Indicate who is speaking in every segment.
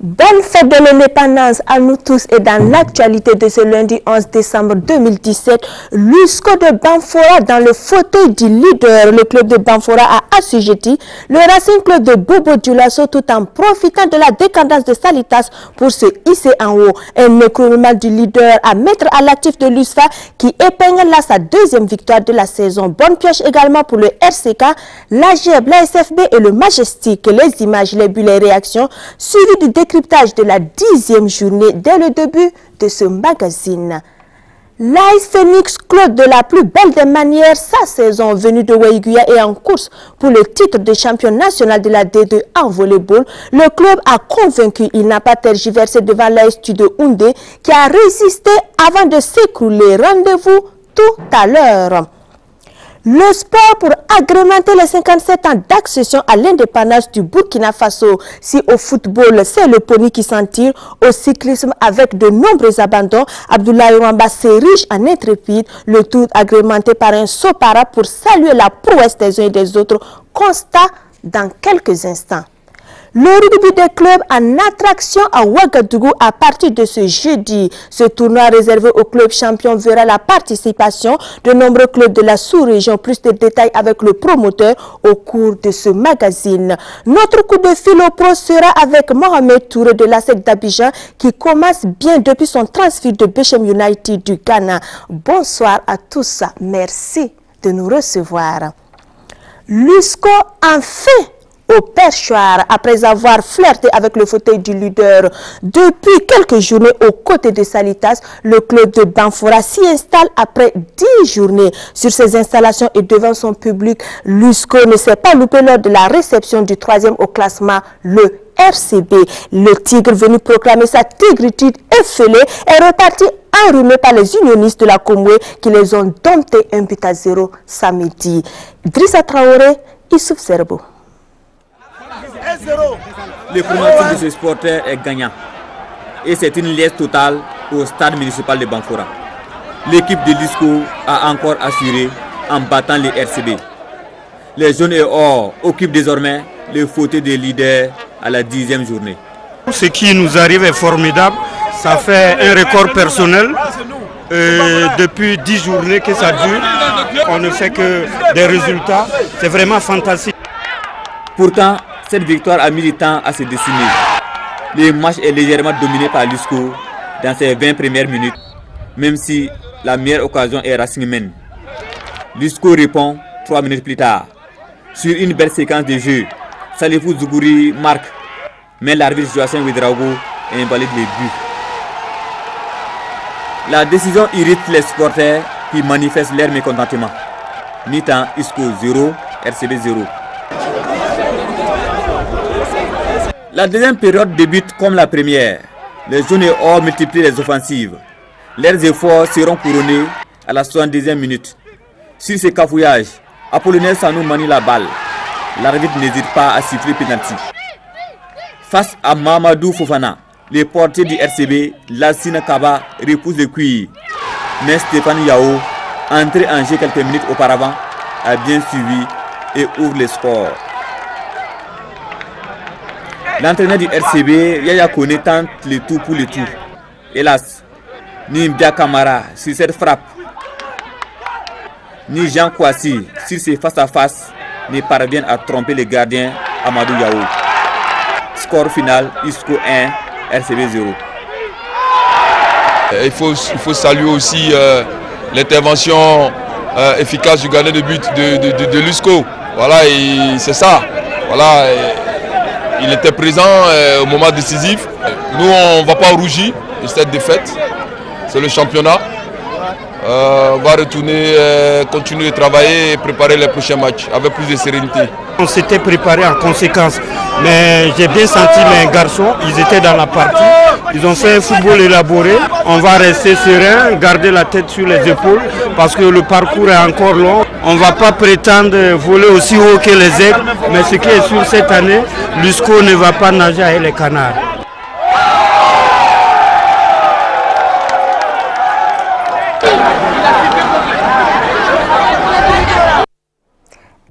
Speaker 1: Bonne fête de l'indépendance à nous tous et dans l'actualité de ce lundi 11 décembre 2017, l'USCO de Banfora dans le fauteuil du leader. Le club de Banfora a assujetti le Racing Club de Bobo Dioulasso tout en profitant de la décadence de Salitas pour se hisser en haut. Un écroulement du leader à mettre à l'actif de l'USFA qui épingle là sa deuxième victoire de la saison. Bonne pioche également pour le RCK, l'AGEB, la SFB et le Majestic. Les images, les buts, les réactions suivies du décryptage de la 10e journée dès le début de ce magazine. L'AS Phoenix clôt de la plus belle des manières sa saison venue de Waiguya et en course pour le titre de champion national de la D2 en volleyball. Le club a convaincu, il n'a pas tergiversé devant l'AS Tudo Houndé qui a résisté avant de s'écrouler. Rendez-vous tout à l'heure. Le sport pour agrémenter les 57 ans d'accession à l'indépendance du Burkina Faso. Si au football, c'est le pony qui s'en tire, au cyclisme avec de nombreux abandons, Abdoulaye Wamba s'est riche en intrépide, le tout agrémenté par un sopara pour saluer la prouesse des uns et des autres. Constat dans quelques instants. Le rugby des clubs en attraction à Ouagadougou à partir de ce jeudi. Ce tournoi réservé aux clubs champions verra la participation de nombreux clubs de la sous-région. Plus de détails avec le promoteur au cours de ce magazine. Notre coup de fil au pro sera avec Mohamed Touré de l'ASEC d'Abidjan qui commence bien depuis son transfert de Bechem United du Ghana. Bonsoir à tous. Merci de nous recevoir. L'USCO en fait au perchoir après avoir flirté avec le fauteuil du leader. Depuis quelques journées aux côtés de Salitas, le club de Banfora s'y installe après 10 journées. Sur ses installations et devant son public, l'USCO ne s'est pas loupé lors de la réception du 3e au classement, le RCB. Le tigre venu proclamer sa tigritude effilée est reparti enrhumé par les unionistes de la Comoué qui les ont domptés 1-0 samedi. Drissa Traoré, Issouf Serbo.
Speaker 2: Le pronostic de ce supporter est gagnant et c'est une liesse totale au stade municipal de Banfora. L'équipe de l'USCO a encore assuré en battant les RCB. Les jaunes et or occupent désormais le fauteuil de leader à la 10e journée.
Speaker 3: Ce qui nous arrive est formidable, ça fait un record personnel. Depuis 10 journées que ça dure, on ne fait que des résultats, c'est vraiment fantastique.
Speaker 2: Pourtant, cette victoire a mis du temps à se dessiner. Le match est légèrement dominé par l'USCO dans ses 20 premières minutes, même si la meilleure occasion est Racing Men. L'USCO répond 3 minutes plus tard. Sur une belle séquence de jeu, Salifou Zougouri marque, mais l'arbitre Joachim Ouedraogo invalide les buts. La décision irrite les supporters qui manifestent leur mécontentement. Mi-temps, USCO 0, RCB 0. La deuxième période débute comme la première. Les jaunes et or multiplient les offensives. Leurs efforts seront couronnés à la 72e minute. Sur ce cafouillage, Apollinaire Sanou manie la balle. L'arbitre n'hésite pas à siffler penalty. Face à Mamadou Fofana, le portier du RCB, Lassina Kaba repousse le cuir. Mais Stéphane Yao, entré en jeu quelques minutes auparavant, a bien suivi et ouvre le score. L'entraîneur du RCB, Yaya Kone, tente le tout pour le tout. Hélas, ni Mbia Kamara sur cette frappe, ni Jean Kouassi sur ses face-à-face ne parviennent à tromper le gardien Amadou Yao. Score final, USCO 1, RCB 0.
Speaker 4: Il faut saluer aussi l'intervention efficace du gardien de but de l'USCO. Voilà, c'est ça. Voilà. Il était présent au moment décisif. Nous, on ne va pas rougir de cette défaite. C'est le championnat. On va retourner, continuer de travailler et préparer les prochains matchs avec plus de sérénité.
Speaker 3: On s'était préparé en conséquence. Mais j'ai bien senti mes garçons, ils étaient dans la partie. Ils ont fait un football élaboré. On va rester serein, garder la tête sur les épaules parce que le parcours est encore long. On ne va pas prétendre voler aussi haut que les aigles. Mais ce qui est sûr cette année, l'USCO ne va pas nager avec les canards.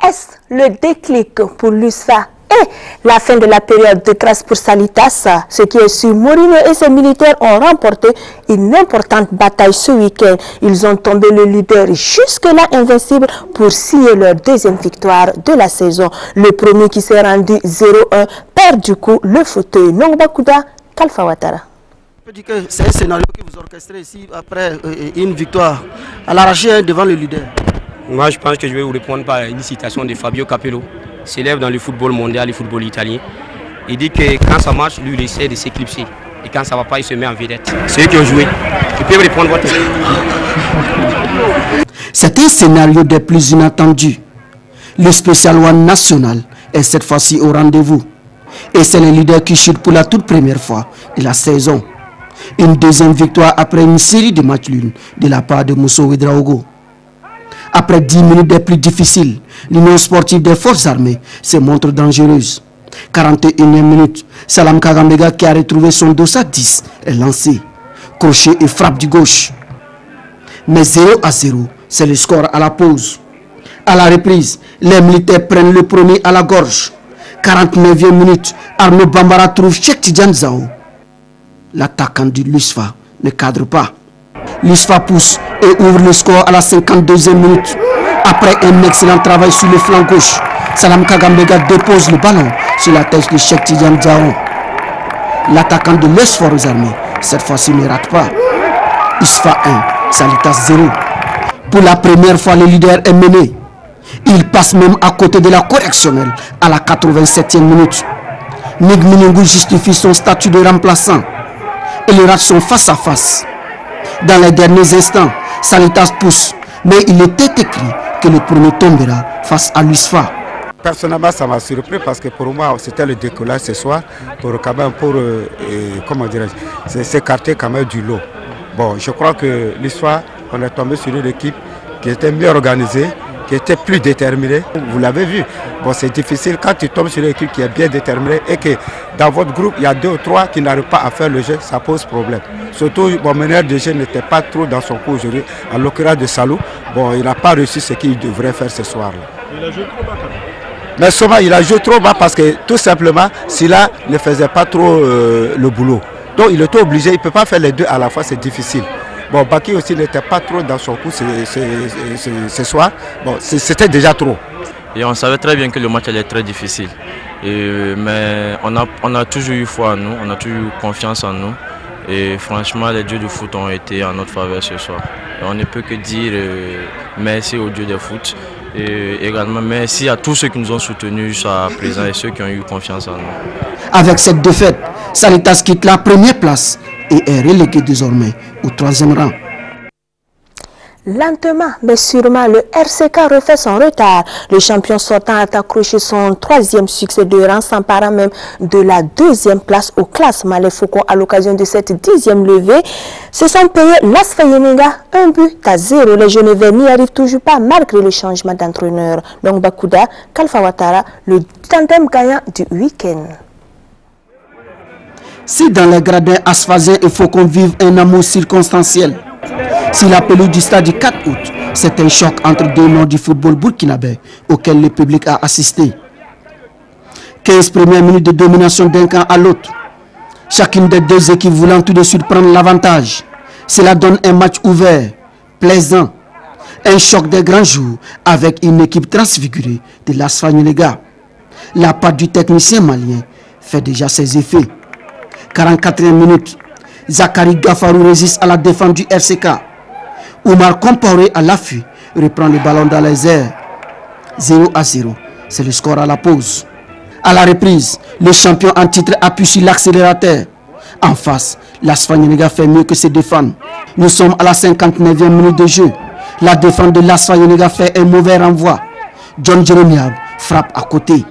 Speaker 1: Est-ce le déclic pour l'USFA Et la fin de la période de grâce pour Salitas, ce qui est sûr, Mourinho et ses militaires ont remporté une importante bataille ce week-end. Ils ont tombé le leader jusque-là invincible pour signer leur deuxième victoire de la saison. Le premier qui s'est rendu 0-1 perd du coup le fauteuil. Nongbakuda Kalfa Ouattara.
Speaker 5: C'est un scénario que vous orchestrez ici après une victoire à l'arraché devant le leader.
Speaker 6: Moi, je pense que je vais vous répondre par une citation de Fabio Capello, célèbre dans le football mondial et le football italien. Il dit que quand ça marche, lui, il essaie de s'éclipser. Et quand ça ne va pas, il se met en vedette. C'est eux qui ont joué. Je peux répondre votre question.
Speaker 5: C'est un scénario des plus inattendus. Le Special One national est cette fois-ci au rendez-vous. Et c'est le leader qui chute pour la toute première fois de la saison. Une deuxième victoire après une série de matchs nuls de la part de Mousso Ouedraogo. Après 10 minutes des plus difficiles, l'Union sportive des forces armées se montre dangereuse. 41e minute, Salam Kagambega qui a retrouvé son dos à 10 est lancé. Crochet et frappe du gauche. Mais 0-0, c'est le score à la pause. À la reprise, les militaires prennent le premier à la gorge. 49e minute, Arnaud Bambara trouve Cheikh Tidiane Zao. L'attaquant du Lusfa ne cadre pas. Lusfa pousse et ouvre le score à la 52e minute. Après un excellent travail sur le flanc gauche, Salam Kagambega dépose le ballon sur la tête de Cheikh Tidiane Zao. L'attaquant de l'Est Forces Armées, cette fois-ci ne rate pas. Isfa 1, Salitas 0. Pour la première fois, le leader est mené. Il passe même à côté de la correctionnelle à la 87e minute. Nig Minungu justifie son statut de remplaçant et les rate sont face à face. Dans les derniers instants, Salitas pousse, mais il était écrit que le premier tombera face à l'USFA.
Speaker 7: Personnellement, ça m'a surpris parce que pour moi, c'était le décollage ce soir pour quand même comment dirais-je, s'écarter quand même du lot. Bon, je crois que l'USFA, on est tombé sur une équipe qui était mieux organisée, qui était plus déterminée. Vous l'avez vu. Bon, c'est difficile quand tu tombes sur une équipe qui est bien déterminée et que dans votre groupe, il y a 2 ou 3 qui n'arrivent pas à faire le jeu, ça pose problème. Surtout, mon meneur de jeu n'était pas trop dans son coup aujourd'hui. En l'occurrence de Salou, bon, il n'a pas réussi ce qu'il devrait faire ce soir-là. Il a joué trop bas quand même. Mais souvent, il a joué trop bas parce que tout simplement, Silla ne faisait pas trop le boulot. Donc, il était obligé, il ne peut pas faire les deux à la fois, c'est difficile. Bon, Baki aussi n'était pas trop dans son coup ce soir. Bon, c'était déjà trop.
Speaker 8: Et on savait très bien que le match allait être très difficile. Mais on a toujours eu foi en nous, on a toujours eu confiance en nous. Et franchement, les dieux du foot ont été en notre faveur ce soir. Et on ne peut que dire merci aux dieux du foot. Et également merci à tous ceux qui nous ont soutenus jusqu'à présent et ceux qui ont eu confiance en nous.
Speaker 5: Avec cette défaite, Salitas quitte la première place et est relégué désormais au 3e rang.
Speaker 1: Lentement mais sûrement, le RCK refait son retard. Le champion sortant a accroché son 3e succès de rang, s'emparant même de la 2e place au classement. Les Faucons, à l'occasion de cette 10e levée, se sont payés l'Asfa Yenenga 1-0. Les Genevais n'y arrivent toujours pas malgré le changement d'entraîneur. Donc Bakuda, Kalfa Ouattara, le tandem gagnant du week-end.
Speaker 5: Si dans les gradins asphasiens et Faucons vivent un amour circonstanciel, si la pelouse du stade du 4 août, c'est un choc entre 2 noms du football burkinabé auquel le public a assisté. 15 premières minutes de domination d'un camp à l'autre. Chacune des 2 équipes voulant tout de suite prendre l'avantage. Cela donne un match ouvert, plaisant. Un choc des grands jours avec une équipe transfigurée de l'Asfa Yenenga. La patte du technicien malien fait déjà ses effets. 44e minute, Zakari Gafarou résiste à la défense du RCK. Oumar Compaoré à l'affût reprend le ballon dans les airs. 0-0, c'est le score à la pause. À la reprise, le champion en titre appuie sur l'accélérateur. En face, l'Asfa Yenenga fait mieux que se défendre. Nous sommes à la 59e minute de jeu. La défense de l'Asfa Yenenga fait un mauvais renvoi. John Jeremiab frappe à côté.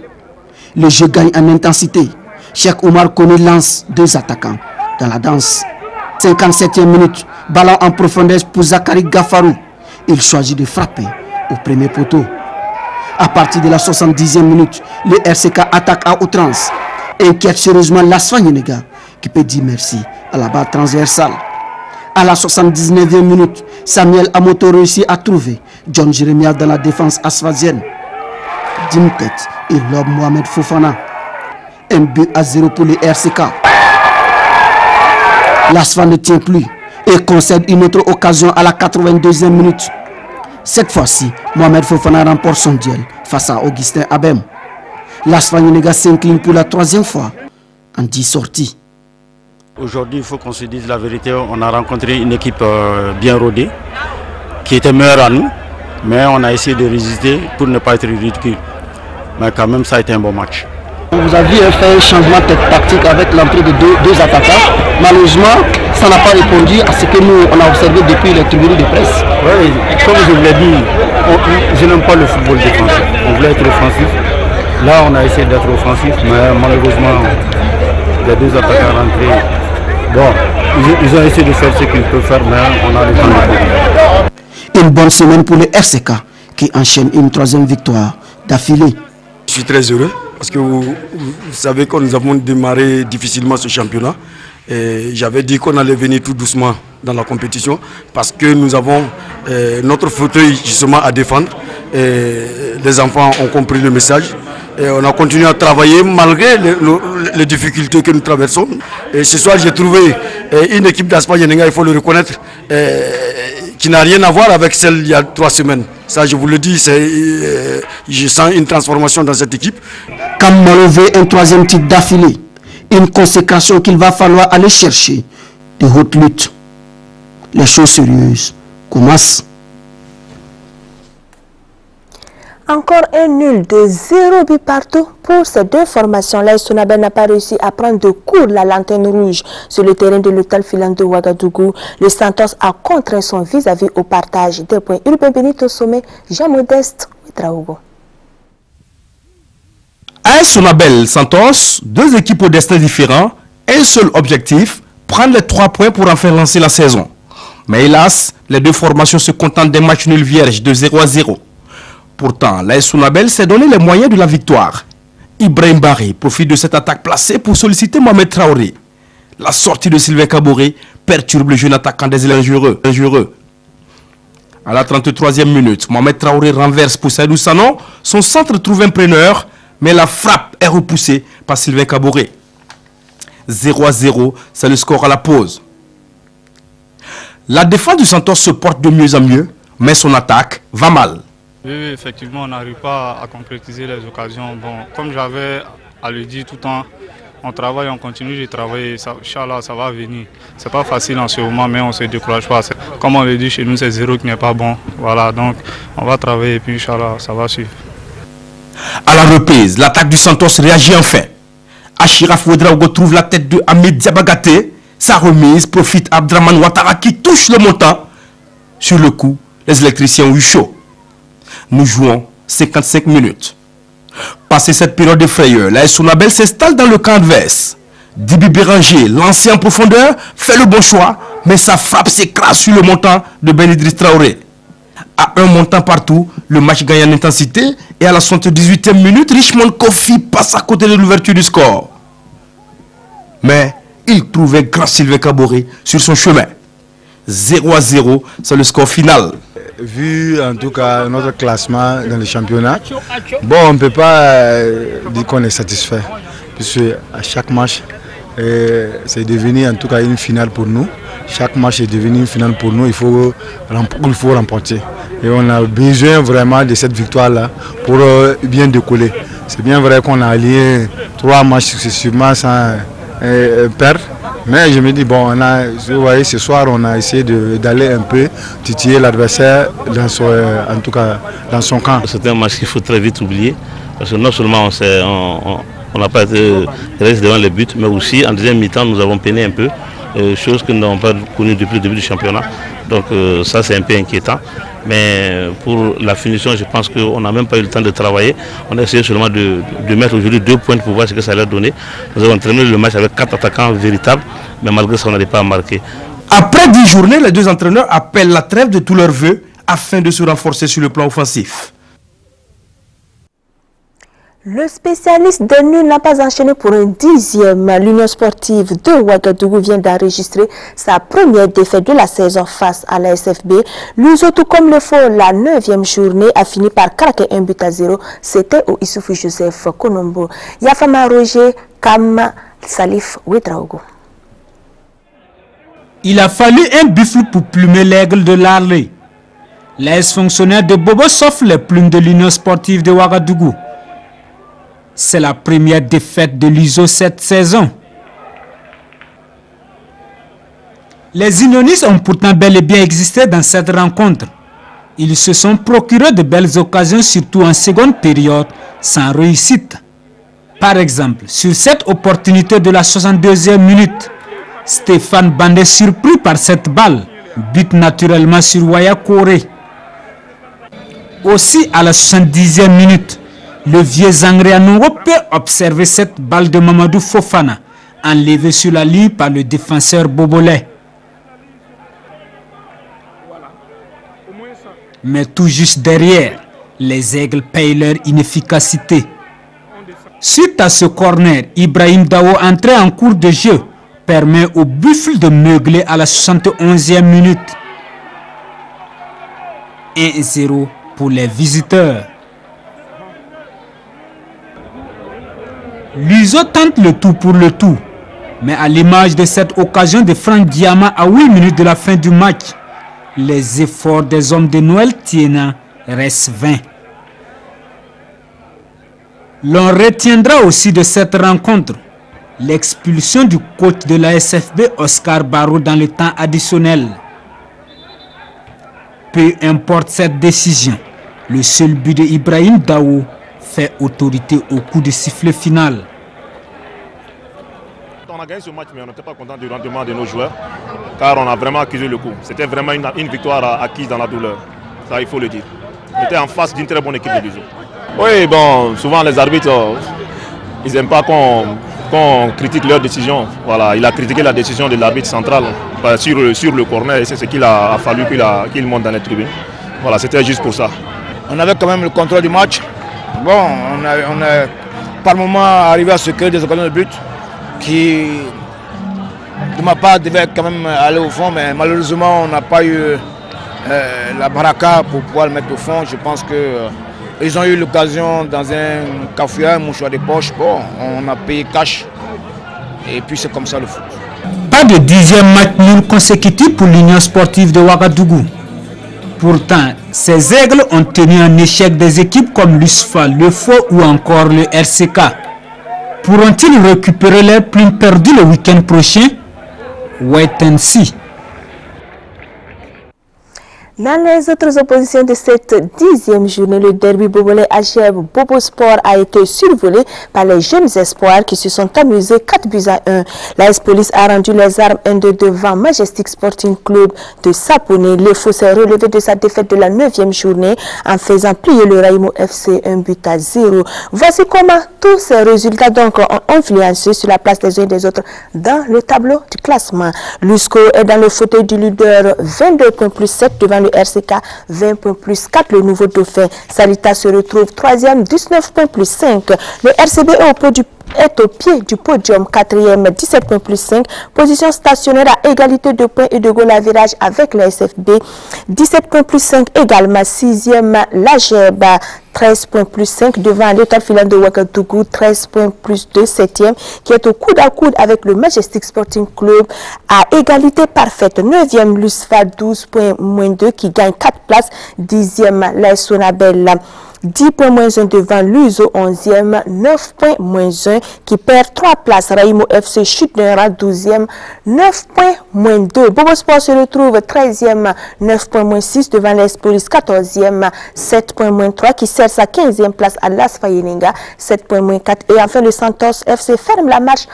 Speaker 5: Le jeu gagne en intensité. Cheikh Oumar Koné lance 2 attaquants dans la danse. 57e minute, ballon en profondeur pour Zakari Gafarou. Il choisit de frapper au premier poteau. À partir de la 70e minute, le RCK attaque à outrance. Inquiète sérieusement l'Asfa Yenenga qui peut dire merci à la barre transversale. À la 79e minute, Samuel Amoto réussit à trouver John Jeremiah dans la défense asphasienne. Dimtet et Lob Mohamed Fofana 1-0 pour le RCK. L'ASFA ne tient plus et concède une autre occasion à la 82e minute. Cette fois-ci, Mohamed Fofana remporte son duel face à Augustin Abem. L'ASFA Niénéga s'incline pour la 3e fois en 10 sorties.
Speaker 3: Aujourd'hui, il faut qu'on se dise la vérité. On a rencontré une équipe bien rodée, qui était meilleure à nous, mais on a essayé de résister pour ne pas être ridicule. Mais quand même, ça a été un bon match.
Speaker 5: Vous aviez fait un changement tactique avec l'entrée de deux attaquants. Malheureusement, ça n'a pas répondu à ce que nous on a observé depuis les tribunes de presse.
Speaker 3: Oui, comme je vous l'ai dit, je n'aime pas le football défensif. On voulait être offensif. Là, on a essayé d'être offensif, mais malheureusement, les deux attaquants rentrés. Bon, ils ont essayé de faire ce qu'ils peuvent faire, mais on a le temps de faire.
Speaker 5: Une bonne semaine pour le RCK qui enchaîne une 3e victoire d'affilée.
Speaker 9: Je suis très heureux parce que vous savez que nous avons démarré difficilement ce championnat. J'avais dit qu'on allait venir tout doucement dans la compétition parce que nous avons notre fauteuil justement à défendre. Les enfants ont compris le message. Et on a continué à travailler malgré les difficultés que nous traversons. Et ce soir, j'ai trouvé une équipe d'Aspa Niénéga, il faut le reconnaître, qui n'a rien à voir avec celle il y a 3 semaines. Ça, je vous le dis, je sens une transformation dans cette équipe.
Speaker 5: Kamalo veut un 3e titre d'affilée. Une consécration qu'il va falloir aller chercher de haute lutte. Les choses sérieuses commencent.
Speaker 1: Encore un nul de 0 but partout pour ces deux formations. L'AS Sonabel n'a pas réussi à prendre de court la lanterne rouge sur le terrain de l'hôtel Filan de Ouagadougou. Le Santos a contraint son vis-à-vis au partage des points. Urbain Benito Sommet, Jean Modeste, Ouetraogo.
Speaker 10: AS Sonabel Santos, 2 équipes au destin différent, un seul objectif, prendre les 3 points pour enfin lancer la saison. Mais hélas, les deux formations se contentent d'un match nul vierge de 0-0. Pourtant, l'AS Sonabel s'est donné les moyens de la victoire. Ibrahim Barry profite de cette attaque placée pour solliciter Mohamed Traoré. La sortie de Sylvain Kaboré perturbe le jeune attaquant des ailes injurieux. À la 33e minute, Mohamed Traoré renverse pour Saïdou Sanon. Son centre trouve un preneur, mais la frappe est repoussée par Sylvain Kaboré. 0-0, c'est le score à la pause. La défense du Santos se porte de mieux en mieux, mais son attaque va mal.
Speaker 11: Oui, effectivement, on n'arrive pas à concrétiser les occasions. Bon, comme j'avais à le dire tout le temps, on travaille, on continue de travailler. Inch'Allah, ça va venir. C'est pas facile en ce moment, mais on ne se décourage pas. Comme on le dit chez nous, c'est 0 qui n'est pas bon. Voilà, donc on va travailler et puis Inch'Allah, ça va suivre.
Speaker 10: À la reprise, l'attaque du Santos réagit enfin. Achiraf Ouedraogo trouve la tête de Ahmed Diabagaté. Sa remise profite à Abdraman Ouattara qui touche le montant. Sur le coup, les électriciens ont eu chaud. Nous jouons 55 minutes. Passé cette période de frayeur, l'AS Sonabel s'installe dans le camp adverse. Dibi Béranger, lancé en profondeur, fait le bon choix, mais sa frappe s'écrase sur le montant de Ben Idriss Traoré. À un montant partout, le match gagne en intensité et à la 78e minute, Richmond Kofi passe à côté de l'ouverture du score. Mais il trouvait grand Sylvain Kaboré sur son chemin. 0-0, c'est le score final.
Speaker 12: Vu en tout cas notre classement dans le championnat, bon, on ne peut pas dire qu'on est satisfait. Puisque à chaque match, c'est devenu en tout cas une finale pour nous. Chaque match est devenu une finale pour nous, il faut remporter. Et on a besoin vraiment de cette victoire-là pour bien décoller. C'est bien vrai qu'on a allié 3 matchs successivement sans perdre. Mais je me dis, bon, vous voyez, ce soir, on a essayé d'aller un peu titiller l'adversaire en tout cas dans son camp.
Speaker 13: C'est un match qu'il faut très vite oublier. Parce que non seulement on n'a pas été resté devant les buts, mais aussi en deuxième mi-temps, nous avons peiné un peu. Chose que nous n'avons pas connue depuis le début du championnat. Donc ça, c'est un peu inquiétant. Mais pour la finition, je pense qu'on n'a même pas eu le temps de travailler. On a essayé seulement de mettre aujourd'hui 2 points pour voir ce que ça allait donner. Nous avons terminé le match avec 4 attaquants véritables, mais malgré ça, on n'allait pas à marquer.
Speaker 10: Après 10 journées, les 2 entraîneurs appellent la trêve de tous leurs vœux afin de se renforcer sur le plan offensif.
Speaker 1: Le spécialiste de nul n'a pas enchaîné pour un 10e. L'Union sportive de Ouagadougou vient d'enregistrer sa première défaite de la saison face à la SFB. L'USO, tout comme le faut, la 9e journée a fini par craquer 1-0. C'était au Issoufou Joseph Konombo. Yafama Roger, Kam Salif Ouedraogo.
Speaker 14: Il a fallu un buffle pour plumer l'aigle de l'Arlé. L'ex-fonctionnaire de Bobo s'offre les plumes de l'Union sportive de Ouagadougou. C'est la première défaite de l'USO cette saison. Les unionistes ont pourtant bel et bien existé dans cette rencontre. Ils se sont procurés de belles occasions, surtout en seconde période, sans réussite. Par exemple, sur cette opportunité de la 62e minute, Stéphane Bandé surpris par cette balle, but naturellement sur Waya Koré. Aussi à la 70e minute, le vieux Zangré Anongo peut observer cette balle de Mamadou Fofana, enlevée sur la ligne par le défenseur Bobolais. Mais tout juste derrière, les Aigles payent leur inefficacité. Suite à ce corner, Ibrahim Dawo, entré en cours de jeu, permet au buffle de meugler à la 71e minute. 1-0 pour les visiteurs. L'USO tente le tout pour le tout, mais à l'image de cette occasion de Franck Diama à 8 minutes de la fin du match, les efforts des hommes de Noël Tiena restent vains. L'on retiendra aussi de cette rencontre l'expulsion du coach de la SFB Oscar Barou dans le temps additionnel. Peu importe cette décision, le seul but de Ibrahim Daou fait autorité au coup de sifflet final.
Speaker 15: On a gagné ce match, mais on n'était pas content du rendement de nos joueurs, car on a vraiment accusé le coup. C'était vraiment une victoire acquise dans la douleur, ça il faut le dire. On était en face d'une très bonne équipe de l'USO. Oui, bon, souvent les arbitres, ils n'aiment pas qu'on critique leur décision. Voilà, il a critiqué la décision de l'arbitre central sur le corner, et c'est ce qu'il a fallu qu'il monte dans les tribunes. Voilà, c'était juste pour ça.
Speaker 16: On avait quand même le contrôle du match. Bon, on a par moment arrivé à se créer des occasions de but qui, de ma part, devaient quand même aller au fond, mais malheureusement, on n'a pas eu la baraka pour pouvoir le mettre au fond. Je pense qu'ils ont eu l'occasion dans un cafouillard, un mouchoir de poche. Bon, on a payé cash. Et puis c'est comme ça le foot.
Speaker 14: Pas de 10e match nul consécutif pour l'Union sportive de Ouagadougou. Pourtant, ces aigles ont tenu en échec des équipes comme l'USFA, le FO ou encore le RCK. Pourront-ils récupérer leurs plumes perdues le week-end prochain? Wait and see.
Speaker 1: Dans les autres oppositions de cette 10e journée, le derby Bobolais HF Bobo Sport a été survolé par les jeunes espoirs qui se sont amusés 4-1. La S-Police a rendu les armes 1-2 devant Majestic Sporting Club de Saponé. Le Faux s'est relevé de sa défaite de la 9e journée en faisant plier le Raimo FC 1-0. Voici comment tous ces résultats donc ont influencé sur la place des uns et des autres dans le tableau du classement. L'USCO est dans le fauteuil du leader 22 points plus 7 devant le RCK 20 points plus 4, le nouveau dauphin. Salita se retrouve 3e, 19 points plus 5. Le RCB est au pied du podium, 4e, 17 points plus 5. Position stationnaire à égalité de points et de goal à virage avec la SFB. 17 points plus 5 également. 6e, la GEB, 13 points plus 5 devant l'étoile filante de Ouagadougou, 13 points plus 2, 7e, qui est au coude à coude avec le Majestic Sporting Club à égalité parfaite. 9e, l'USFA, 12 points moins 2, qui gagne 4 places. 10e, la Sonabel, 10 points moins 1 devant l'USO, 11e, 9 points moins 1, qui perd 3 places. Raimo FC chute d'un rang, 12e, 9 points moins 2. Bobo Sport se retrouve 13e, 9 points moins 6 devant l'Es Police, 14e, 7 points moins 3, qui sert sa 15e place à Las Fayeninga, 7 points moins 4. Et enfin, le Santos FC ferme la marche,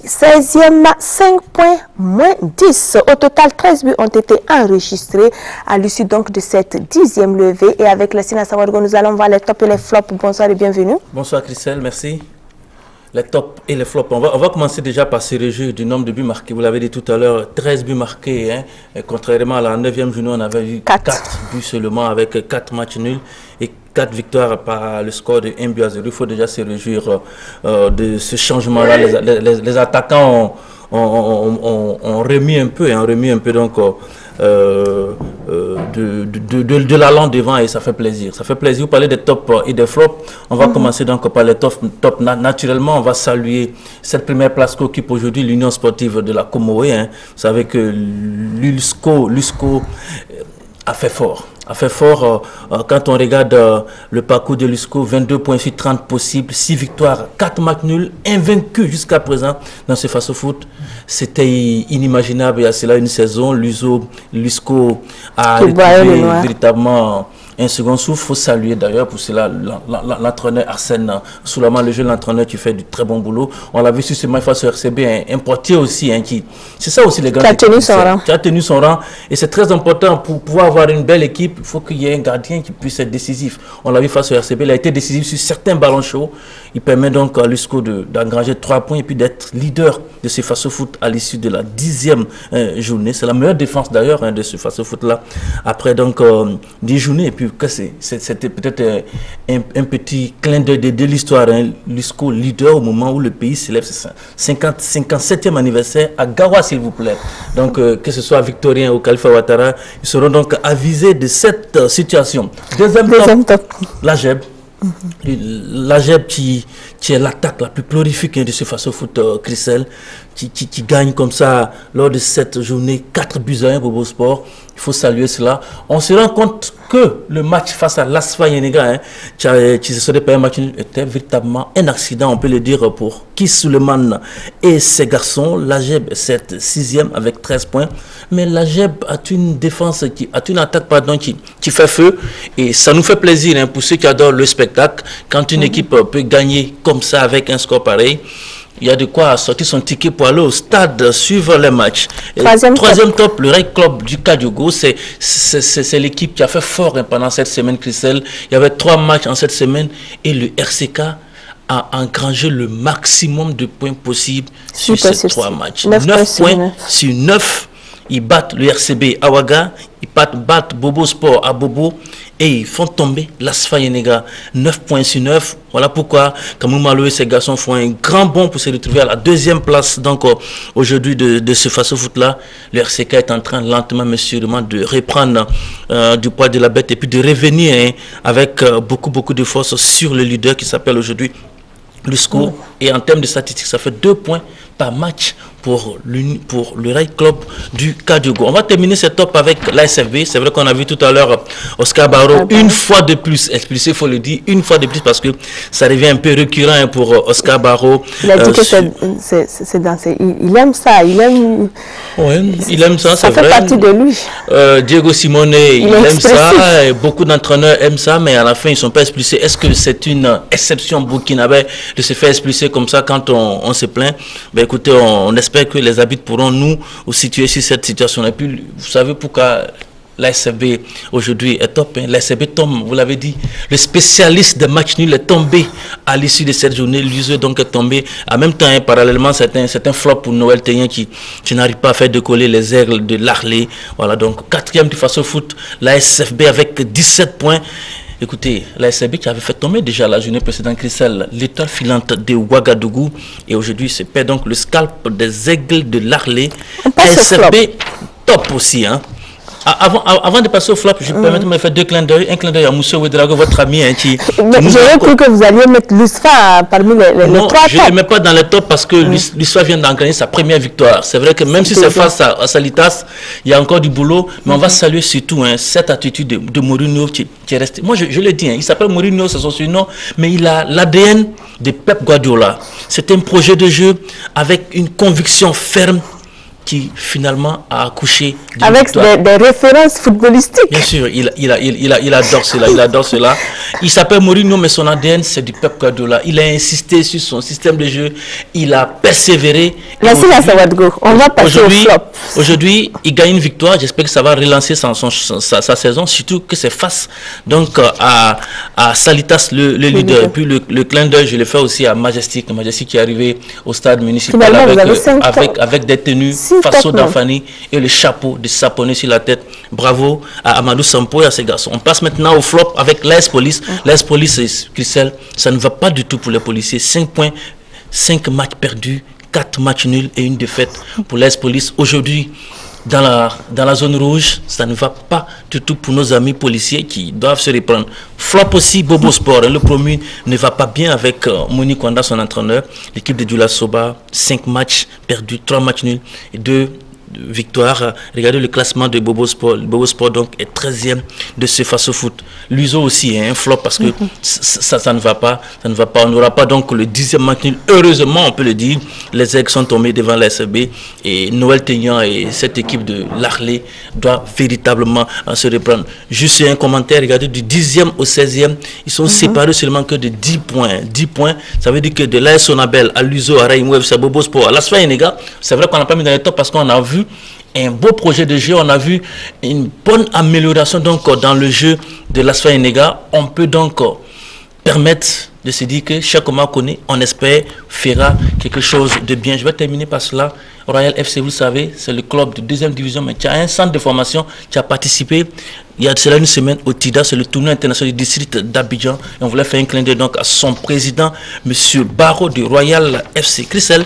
Speaker 1: 16e, 5 points moins 10. Au total, 13 buts ont été enregistrés à l'issue donc de cette 10e levée. Et avec le Sina Sawargo, nous allons voir les tops et les flops. Bonsoir et bienvenue.
Speaker 17: Bonsoir Christelle, merci. Les tops et les flops. On va commencer déjà par se réjouir du nombre de buts marqués. Vous l'avez dit tout à l'heure, 13 buts marqués. Hein. Et contrairement à la 9e journée, on avait eu 4 buts seulement avec 4 matchs nuls et 4 victoires par le score de 1-0. Il faut déjà se réjouir de ce changement-là. Les attaquants ont remis un peu, donc de l'allant devant et ça fait plaisir. Ça fait plaisir. Vous parlez des tops et des flops. On va commencer donc par les top. Naturellement, on va saluer cette première place qu'occupe aujourd'hui l'Union sportive de la Comoé. Hein. Vous savez que l'USCO a fait fort. Quand on regarde le parcours de l'USCO, 22 points sur 30 possibles, 6 victoires, 4 matchs nuls, invaincu jusqu'à présent dans ce face-au-foot. C'était inimaginable il y a cela une saison. L'USCO a retrouvé véritablement un second souffle. Il faut saluer d'ailleurs pour cela l'entraîneur Arsène Souleymane, le jeune entraîneur qui fait du très bon boulot. On l'a vu sur ce match face au RCB, un portier aussi, c'est ça aussi les gars. Qui a tenu son rang. Et c'est très important pour pouvoir avoir une belle équipe. Il faut qu'il y ait un gardien qui puisse être décisif. On l'a vu face au RCB, il a été décisif sur certains ballons chauds. Il permet donc à l'USCO d'engranger 3 points et puis d'être leader de ce face-au-foot à l'issue de la 10e journée. C'est la meilleure défense d'ailleurs de ce face-au-foot-là. Après donc 10 journées. Et puis c'était peut-être un petit clin d'œil de l'histoire. L'USCO leader au moment où le pays célèbre ses 57e anniversaire à Gawa, s'il vous plaît. Donc que ce soit Victorien ou Khalifa Ouattara, ils seront donc avisés de cette situation. Deuxième top. l'AGEB. L'AGEB qui est l'attaque la plus prolifique de ce face-au-foot Christelle, qui gagne comme ça lors de cette journée 4 buts à 1 pour Beau Sport. Il faut saluer cela. On se rend compte que le match face à l'Asfa Yenega, qui se serait pas un match, était véritablement un accident, on peut le dire, pour Kis Suleiman et ses garçons. L'AGEB est cette 6e avec 13 points. Mais l'AGEB a une défense, une attaque qui fait feu. Et ça nous fait plaisir pour ceux qui adorent le spectacle. Quand une équipe peut gagner comme ça avec un score pareil, il y a de quoi sortir son ticket pour aller au stade, suivre les matchs. Troisième top, le Ray Club du Kadiogo, c'est l'équipe qui a fait fort pendant cette semaine, Christelle. Il y avait 3 matchs en cette semaine et le RCK a engrangé le maximum de points possibles sur ces 3 matchs. 9 points sur 9. Ils battent le RCB à Ouaga, ils battent Bobo Sport à Bobo et ils font tomber l'Asfa Yenega. 9 points sur 9. Voilà pourquoi Kamou Malo et ses garçons font un grand bond pour se retrouver à la 2e place donc aujourd'hui de ce face-au-foot-là. Le RCK est en train lentement mais sûrement de reprendre du poids de la bête et puis de revenir avec beaucoup de force sur le leader qui s'appelle aujourd'hui l'USCO. Et en termes de statistiques, ça fait 2 points par match pour le Ray Club du Kadiogo. On va terminer ce top avec l'ASFB. C'est vrai qu'on a vu tout à l'heure Oscar Barreau une fois de plus expulsé, il faut le dire, une fois de plus parce que ça devient un peu récurrent pour Oscar Barreau. Il a dit que c'est dansé. Il aime ça, il aime ça, c'est vrai. Ça fait partie de lui. Diego Simone, il aime ça, et beaucoup d'entraîneurs aiment ça, mais à la fin, ils ne sont pas expulsés. Est-ce que c'est une exception burkinabé de se faire expulser comme ça quand on se plaint? Ben, écoutez, on espère que les arbitres pourront nous situer sur cette situation. Et puis, vous savez pourquoi l'ASB aujourd'hui est top. L'ASB tombe, vous l'avez dit. Le spécialiste des matchs nuls est tombé à l'issue de cette journée. L'USE donc est tombé. En même temps, parallèlement, c'est un flop pour Noël Teyen qui n'arrive pas à faire décoller les aigles de l'Arlé. Voilà, donc 4e du face-au-foot, l'ASFB avec 17 points. Écoutez, l'ASB qui avait fait tomber déjà la journée précédente, Christelle, l'étoile filante de Ouagadougou. Et aujourd'hui, se perd donc le scalp des aigles de l'Arlé. l'ASB top aussi, hein. Avant de passer au flop, je peux permettre de me faire 2 clins d'œil. Un clin d'œil à Moussa Ouedrago, votre ami. J'aurais cru que vous alliez mettre l'USFA parmi les 3 tops. Je ne le mets pas dans les tops parce que l'USFA vient d'engranger sa première victoire. C'est vrai que même si c'est face à Salitas, il y a encore du boulot. Mais on va saluer surtout cette attitude de Mourinho qui est restée. Moi, je le dis, il s'appelle Mourinho, c'est son surnom, mais il a l'ADN de Pep Guardiola. C'est un projet de jeu avec une conviction ferme qui finalement a accouché avec des références footballistiques. Bien sûr, il adore cela, il s'appelle Mourinho, mais son ADN c'est du Pep Guardiola. Il a insisté sur son système de jeu, il a persévéré. Merci à Sawadgo. On va passer au flop. Aujourd'hui, il gagne une victoire. J'espère que ça va relancer sa saison, surtout que c'est face donc à Salitas, le leader. Et puis le clin d'œil, je le fais aussi à Majestic qui est arrivé au stade municipal avec des tenues façon d'Anfani et le chapeau de Saponé sur la tête. Bravo à Amadou Sampo et à ses garçons. On passe maintenant au flop avec l'AS Police. L'AS Police, Christelle, ça ne va pas du tout pour les policiers. 5 points, 5 matchs perdus, 4 matchs nuls et une défaite pour l'AS Police. Aujourd'hui, dans la zone rouge, ça ne va pas du tout pour nos amis policiers qui doivent se reprendre. Flop aussi, Bobo Sport. Le premier ne va pas bien avec Moni Kwanda, son entraîneur. L'équipe de Dula Soba, 5 matchs perdus, 3 matchs nuls et 2 victoires. Regardez le classement de Bobo Sport. Bobo Sport donc est 13e de ce face au foot. L'USO aussi est un flop parce que ça ne va pas. Ça ne va pas. On n'aura pas donc le 10e match nul. Heureusement, on peut le dire. Les aigles sont tombés devant la SB et Noël Teignan et cette équipe de l'Arlé doivent véritablement se reprendre. Juste un commentaire. Regardez, du 10e au 16e, ils sont séparés seulement que de 10 points. 10 points, ça veut dire que de l'AS Sonabel à l'USO, à Raïmou, à Bobo Sport, à l'Asfa Enega, c'est vrai qu'on n'a pas mis dans les top parce qu'on a vu un beau projet de jeu, on a vu une bonne amélioration donc dans le jeu de l'Asfa Enega. On peut donc permettre de se dire que chaque connaît, on espère, fera quelque chose de bien. Je vais terminer par cela. Royal FC, vous le savez, c'est le club de 2e division, mais qui a un centre de formation, qui a participé il y a cela une semaine au TIDA, c'est le tournoi international du district d'Abidjan. Et on voulait faire un clin d'œil donc à son président, M. Barreau du Royal FC. Christelle,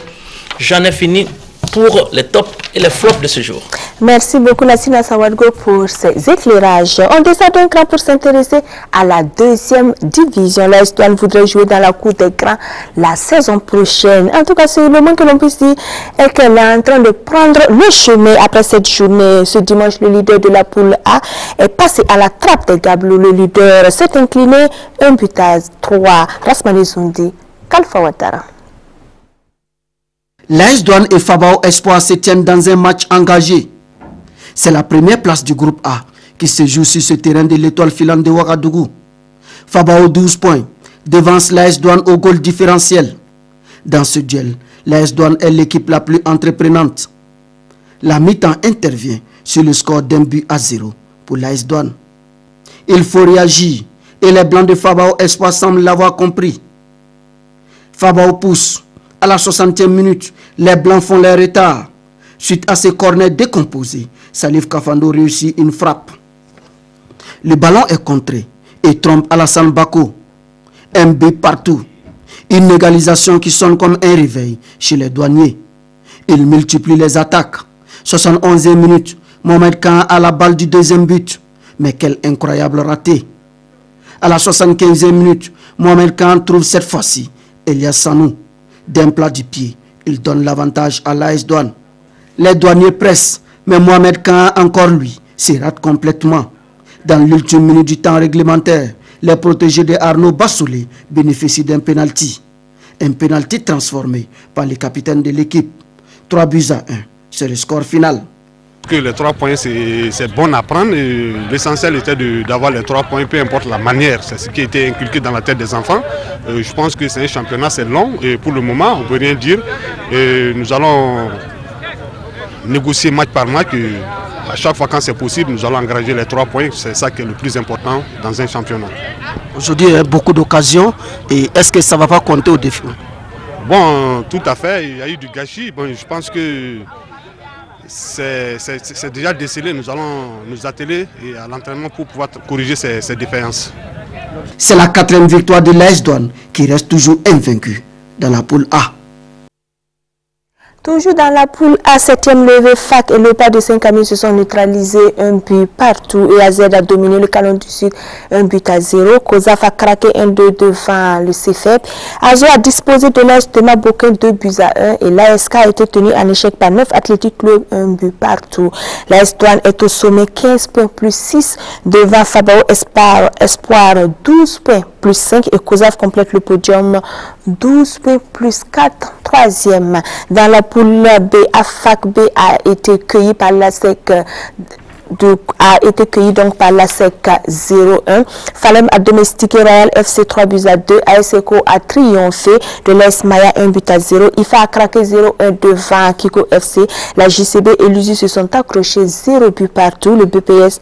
Speaker 17: j'en ai fini pour les tops et les flops de ce jour.
Speaker 1: Merci beaucoup Nassina Sawadgo pour ces éclairages. On descend d'un cran pour s'intéresser à la 2e division. La Douanes voudrait jouer dans la cour des grands la saison prochaine. En tout cas, c'est le moins que l'on puisse dire est qu'elle est en train de prendre le chemin après cette journée. Ce dimanche, le leader de la poule A est passé à la trappe des Gabelous. Le leader s'est incliné 1-3. Rasmane Zoundi, Kalfa Ouattara.
Speaker 5: L'AS Douanes et Fabao Espoir se tiennent dans un match engagé. C'est la première place du groupe A qui se joue sur ce terrain de l'étoile filante de Ouagadougou. Fabao 12 points, devance l'AS Douanes au goal différentiel. Dans ce duel, l'AS Douanes est l'équipe la plus entreprenante. La mi-temps intervient sur le score d'1-0 pour l'AS Douanes. Il faut réagir et les blancs de Fabao Espoir semblent l'avoir compris. Fabao pousse. À la 60e minute, les Blancs font leur retard. Suite à ces corners décomposés, Salif Kafando réussit une frappe. Le ballon est contré et trompe Alassane Bako. Un but partout. Une égalisation qui sonne comme un réveil chez les douaniers. Il multiplie les attaques. 71e minute, Mohamed Khan a la balle du 2e but. Mais quel incroyable raté. À la 75e minute, Mohamed Khan trouve cette fois-ci Elias Sanou. D'un plat du pied, il donne l'avantage à l'AS Douanes. Les douaniers pressent, mais Mohamed Khan, encore lui, se rate complètement. Dans l'ultime minute du temps réglementaire, les protégés de Arnaud Bassoulé bénéficient d'un penalty. Un penalty transformé par le capitaine de l'équipe. 3-1, c'est le score final.
Speaker 18: Que les 3 points, c'est bon à prendre. L'essentiel était d'avoir les 3 points, peu importe la manière. C'est ce qui a été inculqué dans la tête des enfants. Je pense que c'est un championnat, c'est long. Et pour le moment, on ne peut rien dire. Et nous allons négocier match par match. À chaque fois quand c'est possible, nous allons engager les 3 points. C'est ça qui est le plus important dans un championnat.
Speaker 5: Aujourd'hui, il y a beaucoup d'occasions. Et est-ce que ça ne va pas compter au défi?
Speaker 18: Bon, tout à fait. Il y a eu du gâchis. Bon, je pense que c'est déjà décelé. Nous allons nous atteler à l'entraînement pour pouvoir corriger ces défaillances.
Speaker 5: C'est la 4e victoire de l'AS Douanes qui reste toujours invaincue dans la poule A.
Speaker 1: Toujours dans la poule A, 7e levée, FAC et Léopard de Saint-Camille se sont neutralisés 1 but partout et AZ a dominé le Canon du Sud 1-0. COSAF a craqué 1-2 devant le CFEP. Azo a disposé de l'AS de Maboquin 2-1 et l'ASK a été tenu en échec par 9 Athletic Club 1 but partout. L'AS Douanes est au sommet 15 points plus 6 devant Fabao Espoir 12 points plus 5 et COSAF complète le podium 12 points plus 4, 3e. Dans la poule B, AFAC B a été cueilli par la SEC donc par la SEC 0-1. Falem a domestiqué Royal FC 3-2. ASECO a triomphé de l'AS Maya 1-0. IFA a craqué 0-1 devant Kiko FC. La JCB et l'USU se sont accrochés 0 but partout. Le BPS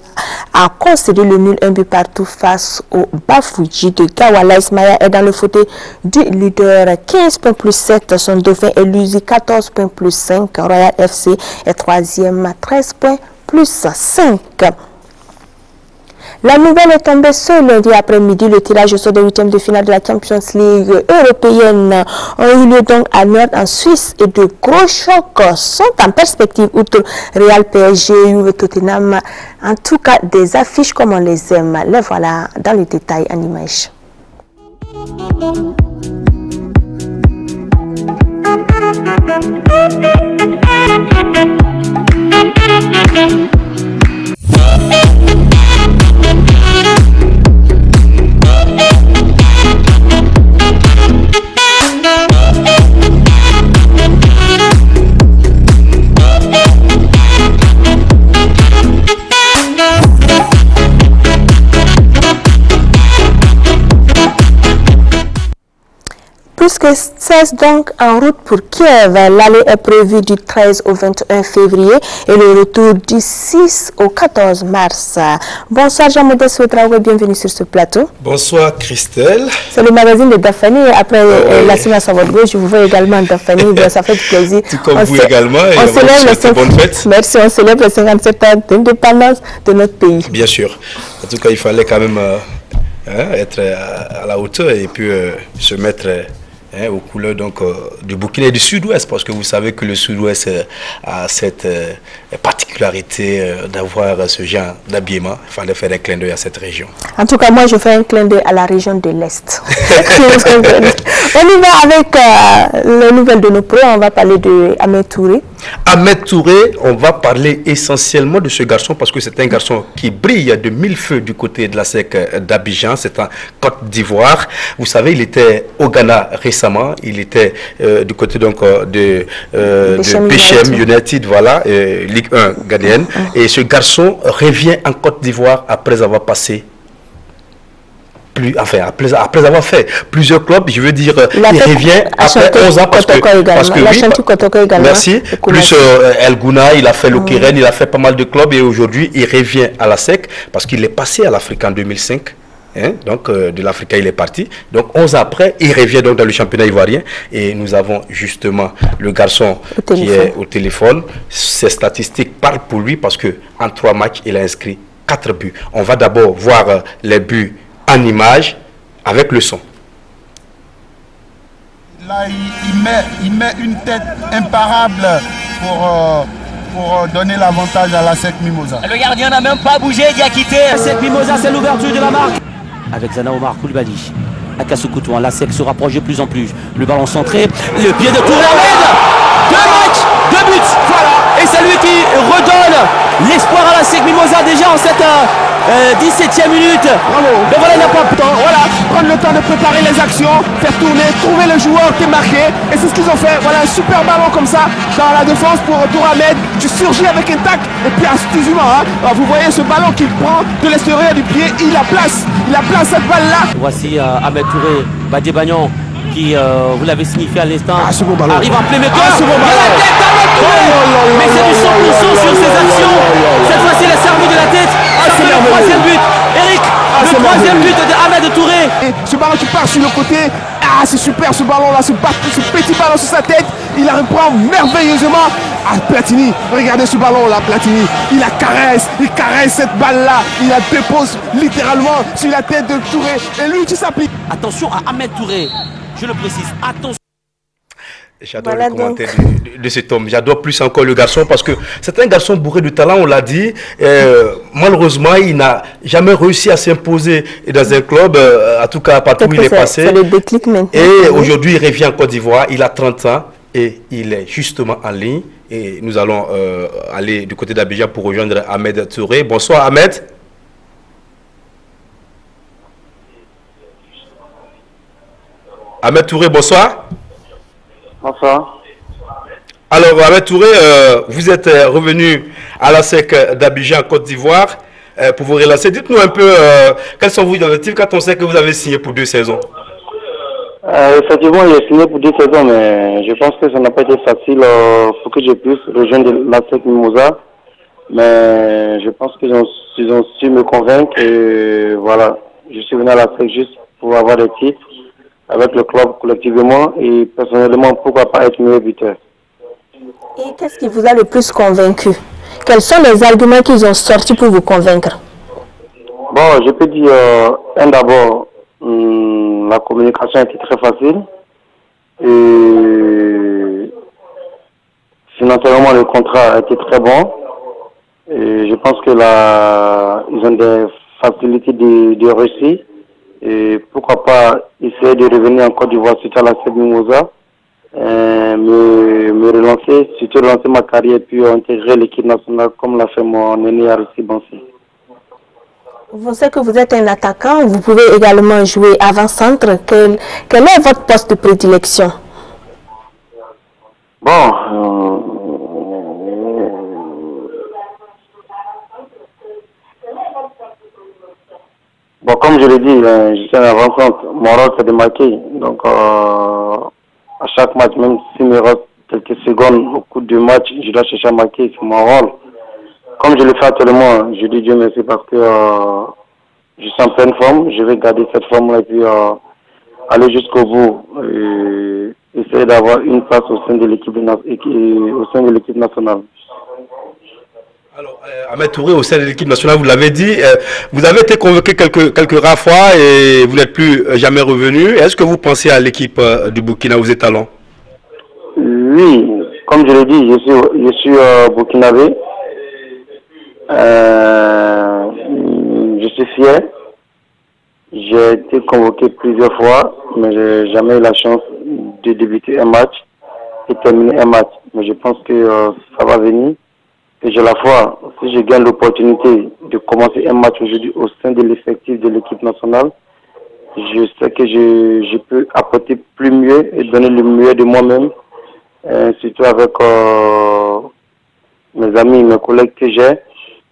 Speaker 1: a concédé le nul 1 but partout face au Bafouji de Gawa. L'AS Maya est dans le fauteuil du leader 15 points plus 7. Son dauphin est l'USU 14 points plus 5. Royal FC est 3e 13 points plus 5. La nouvelle est tombée ce lundi après-midi. Le tirage au sort des 8e de finale de la Champions League européenne ont eu lieu donc à Nord en Suisse et de gros chocs sont en perspective outre Real, PSG, Juve, Tottenham. En tout cas, des affiches comme on les aime. Les voilà dans le détail en images. Plus que 16 donc en route pour Kiev. L'aller est prévu du 13 au 21 février et le retour du 6 au 14 mars. Bonsoir Jean-Modeste Ouedraogo, bienvenue sur ce plateau.
Speaker 10: Bonsoir Christelle. C'est
Speaker 1: le magazine de Dafani. Après la séance à votre gauche, je vous vois également Dafani. Ça fait plaisir.
Speaker 10: Tout comme vous également. Et
Speaker 1: on célèbre
Speaker 10: bonne fête.
Speaker 1: Merci, on célèbre les 57 ans d'indépendance de notre pays.
Speaker 10: Bien sûr. En tout cas, il fallait quand même être à la hauteur et puis se mettre aux couleurs donc, du Burkina et du Sud-Ouest, parce que vous savez que le Sud-Ouest a cette particularité d'avoir ce genre d'habillement. Il fallait faire un clin d'œil à cette région.
Speaker 1: En tout cas, moi, je fais un clin d'œil à la région de l'Est. On y va avec les nouvelles de nos pros. On va parler de Ahmed Touré.
Speaker 10: Ahmed Touré, on va parler essentiellement de ce garçon parce que c'est un garçon qui brille de mille feux du côté de la SEC d'Abidjan, c'est en Côte d'Ivoire. Vous savez, il était au Ghana récemment, il était du côté donc de Bechem United, voilà, Ligue 1 ghanéenne. Et ce garçon revient en Côte d'Ivoire après avoir passé après avoir fait plusieurs clubs, je veux dire, il revient après 11 ans parce que merci, plus El Gouna, il a fait le Kiren, il a fait pas mal de clubs et aujourd'hui il revient à la SEC parce qu'il est passé à l'Afrique en 2005. Donc de l'Afrique il est parti, donc 11 ans après il revient donc dans le championnat ivoirien et nous avons justement le garçon qui est au téléphone. Ses statistiques parlent pour lui parce que en 3 matchs il a inscrit 4 buts. On va d'abord voir les buts en image avec le son.
Speaker 19: Là, il met une tête imparable pour donner l'avantage à la SEC Mimosa.
Speaker 20: Le gardien n'a même pas bougé, Diakité. La SEC Mimosa, c'est l'ouverture de la marque. Avec Zana Omar Koulibaly. Akassou-Koutouan, la SEC se rapproche de plus en plus. Le ballon centré, le pied de Touré. 2 matchs, 2 buts. Voilà. Et c'est lui qui redonne l'espoir à la SEC Mimosa déjà en cette 17e minute. Bravo. Mais voilà, il n'a pas le temps. Voilà, prendre le temps de préparer les actions, faire tourner, trouver le joueur qui est marqué. Et c'est ce qu'ils ont fait. Voilà, un super ballon comme ça dans la défense pour Ahmed. Tu surgis avec un tac. Et puis astucieusement, vous voyez ce ballon qu'il prend de l'extérieur du pied. Il la place cette balle-là. Voici Ahmed Touré, Badie Bagnon, qui, vous l'avez signifié à l'instant, arrive en plein méthode. Mais c'est du 100% sur ses actions. Cette fois-ci, il est servi de la tête. C'est le 3e but. Eric, le 3e but de Ahmed Touré. Et ce ballon qui part sur le côté. C'est super ce ballon-là, ce petit ballon sur sa tête. Il la reprend merveilleusement. Platini, regardez ce ballon-là, Platini. Il caresse cette balle-là. Il la dépose littéralement sur la tête de Touré. Et lui qui s'applique. Attention à Ahmed Touré. Je le précise, attention.
Speaker 10: J'adore le commentaire de cet homme. J'adore plus encore le garçon parce que c'est un garçon bourré de talent, on l'a dit. Malheureusement, il n'a jamais réussi à s'imposer dans un club, en tout cas partout où il est passé.
Speaker 1: C'est le déclic maintenant.
Speaker 10: Et aujourd'hui, il revient en Côte d'Ivoire. Il a 30 ans et il est justement en ligne. Et nous allons aller du côté d'Abidjan pour rejoindre Ahmed Touré. Bonsoir Ahmed. Ahmed Touré, bonsoir.
Speaker 21: Bonsoir.
Speaker 10: Alors, Ahmed Touré, vous êtes revenu à la SEC d'Abidjan, Côte d'Ivoire, pour vous relancer. Dites-nous un peu, quels sont vos objectifs quand on sait que vous avez signé pour 2 saisons?
Speaker 21: Effectivement, j'ai signé pour 2 saisons, mais je pense que ça n'a pas été facile pour que je puisse rejoindre la SEC Mimosa. Mais je pense qu'ils ont su me convaincre et voilà, je suis venu à la SEC juste pour avoir des titres avec le club collectivement et personnellement, pourquoi pas être meilleur buteur.
Speaker 1: Et qu'est-ce qui vous a le plus convaincu? Quels sont les arguments qu'ils ont sortis pour vous convaincre?
Speaker 21: Bon, je peux dire, d'abord, la communication était très facile. Et financièrement, le contrat a été très bon. Et je pense que ils ont des facilités de réussir. Et pourquoi pas essayer de revenir en Côte d'Ivoire, surtout à la SEC Mimosa, me relancer, surtout relancer ma carrière, puis intégrer l'équipe nationale comme l'a fait mon aîné Arissi Bansi.
Speaker 1: Vous savez que vous êtes un attaquant, vous pouvez également jouer avant-centre. Quel est votre poste de prédilection?
Speaker 21: Bon, comme je l'ai dit, je suis un avant-centre. Mon rôle, c'est de marquer. Donc, à chaque match, même s'il me reste quelques secondes au cours du match, je dois chercher à marquer. C'est mon rôle. Comme je le fais actuellement, je dis Dieu merci parce que je suis en pleine forme. Je vais garder cette forme-là et puis aller jusqu'au bout et essayer d'avoir une place au sein de l'équipe nationale.
Speaker 10: Alors, Ahmed Touré, au sein de l'équipe nationale, vous l'avez dit, vous avez été convoqué quelques rares fois et vous n'êtes plus jamais revenu. Est-ce que vous pensez à l'équipe du Burkina où vous êtes talent?
Speaker 21: Oui, comme je l'ai dit, je suis burkinabé. Je suis fier. J'ai été convoqué plusieurs fois, mais je n'ai jamais eu la chance de débuter un match et terminer un match. Mais je pense que ça va venir. Et j'ai la foi, si je gagne l'opportunité de commencer un match aujourd'hui au sein de l'effectif de l'équipe nationale, je sais que je peux apporter plus mieux et donner le meilleur de moi-même, surtout avec mes amis, mes collègues que j'ai.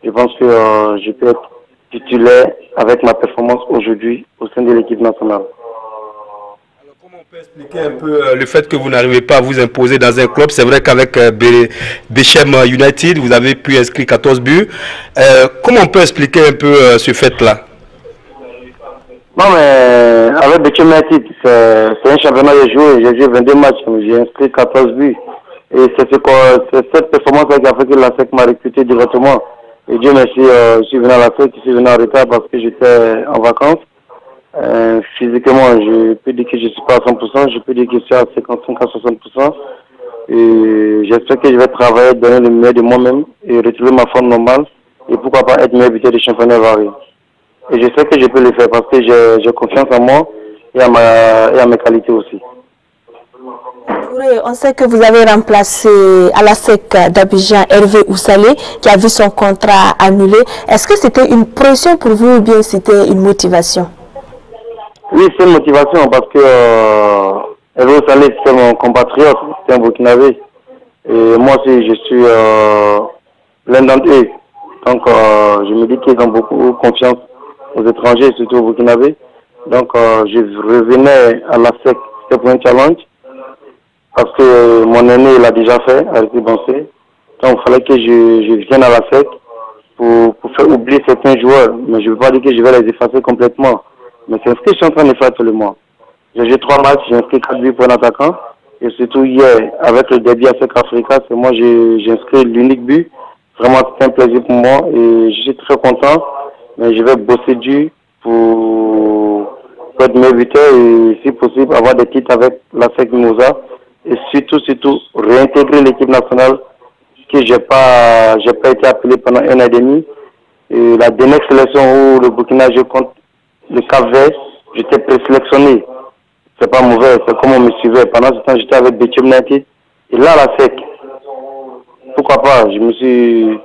Speaker 21: Je pense que je peux être titulaire avec ma performance aujourd'hui au sein de l'équipe nationale.
Speaker 10: Alors, comment on peut expliquer un peu le fait que vous n'arrivez pas à vous imposer dans un club? C'est vrai qu'avec Bechem United, vous avez pu inscrire 14 buts. Comment on peut expliquer un peu ce fait-là?
Speaker 21: Non, mais avec Bechem United, c'est un championnat de jouer. J'ai joué 22 matchs, j'ai inscrit 14 buts. Et c'est cette performance-là qui a fait que la SEC m'a recruté directement. Et Dieu merci, je suis venu à la SEC, je suis venu en retard parce que j'étais en vacances. Physiquement, je peux dire que je ne suis pas à 100%, je peux dire que je suis à 55 à 60%. Et j'espère que je vais travailler, donner le meilleur de moi-même et retrouver ma forme normale. Et pourquoi pas être meilleur buteur du championnat varié. Et je sais que je peux le faire parce que j'ai confiance en moi et à mes qualités aussi.
Speaker 1: On sait que vous avez remplacé à la SEC d'Abidjan Hervé Oussalé qui a vu son contrat annulé. Est-ce que c'était une pression pour vous ou bien c'était une motivation?
Speaker 21: Oui, c'est une motivation parce que Hervé Oussalé c'est mon compatriote, c'est un Burkinabé. Et moi aussi je suis l'un d'entre eux. Donc je me dis qu'ils ont beaucoup confiance aux étrangers, surtout aux Burkinabés. Donc je revenais à la SEC, c'était pour un challenge. Parce que mon aîné il l'a déjà fait, Arissi Bansi. Donc il fallait que je vienne à la SEC pour faire oublier certains joueurs. Mais je ne veux pas dire que je vais les effacer complètement. Mais c'est ce que je suis en train de faire tout le mois. J'ai joué 3 matchs, j'ai inscrit 4 buts pour un attaquant. Et surtout hier, avec le derby à SEC Africa, c'est moi j'ai inscrit l'unique but. Vraiment c'est un plaisir pour moi et je suis très content. Mais je vais bosser dur pour être meilleur buteur et si possible avoir des titres avec la SEC Mimosa. Et surtout, réintégrer l'équipe nationale que j'ai pas été appelé pendant 1 an et demi. Et la dernière sélection où le Burkina joue contre le Cap-Vert, j'étais présélectionné. C'est pas mauvais, c'est comme on me suivait. Pendant ce temps, j'étais avec Bechem United. Et là, la SEC, pourquoi pas, je me suis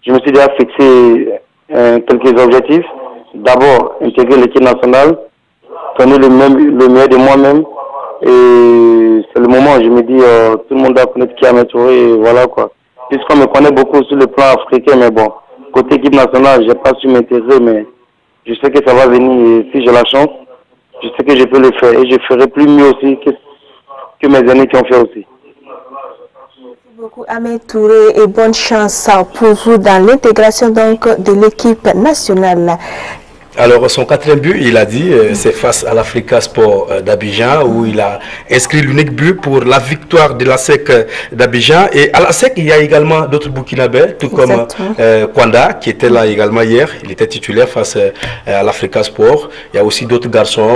Speaker 21: déjà fixé quelques objectifs. D'abord, intégrer l'équipe nationale, donner le meilleur de moi-même. Et c'est le moment où je me dis, tout le monde doit connaître qui a Ahmed Touré, et voilà quoi. Puisqu'on me connaît beaucoup sur le plan africain, mais bon, côté équipe nationale, j'ai pas su m'intégrer, mais je sais que ça va venir, et si j'ai la chance, je sais que je peux le faire, et je ferai plus mieux aussi que mes aînés qui ont fait aussi.
Speaker 1: Merci beaucoup Ahmed Touré, et bonne chance pour vous dans l'intégration donc de l'équipe nationale.
Speaker 2: Alors son quatrième but, il a dit, c'est face à l'Africa Sport d'Abidjan où il a inscrit l'unique but pour la victoire de l'ASEC d'Abidjan. Et à l'ASEC, il y a également d'autres Burkinabés, tout comme Kwanda qui était là également hier. Il était titulaire face à l'Africa Sport. Il y a aussi d'autres garçons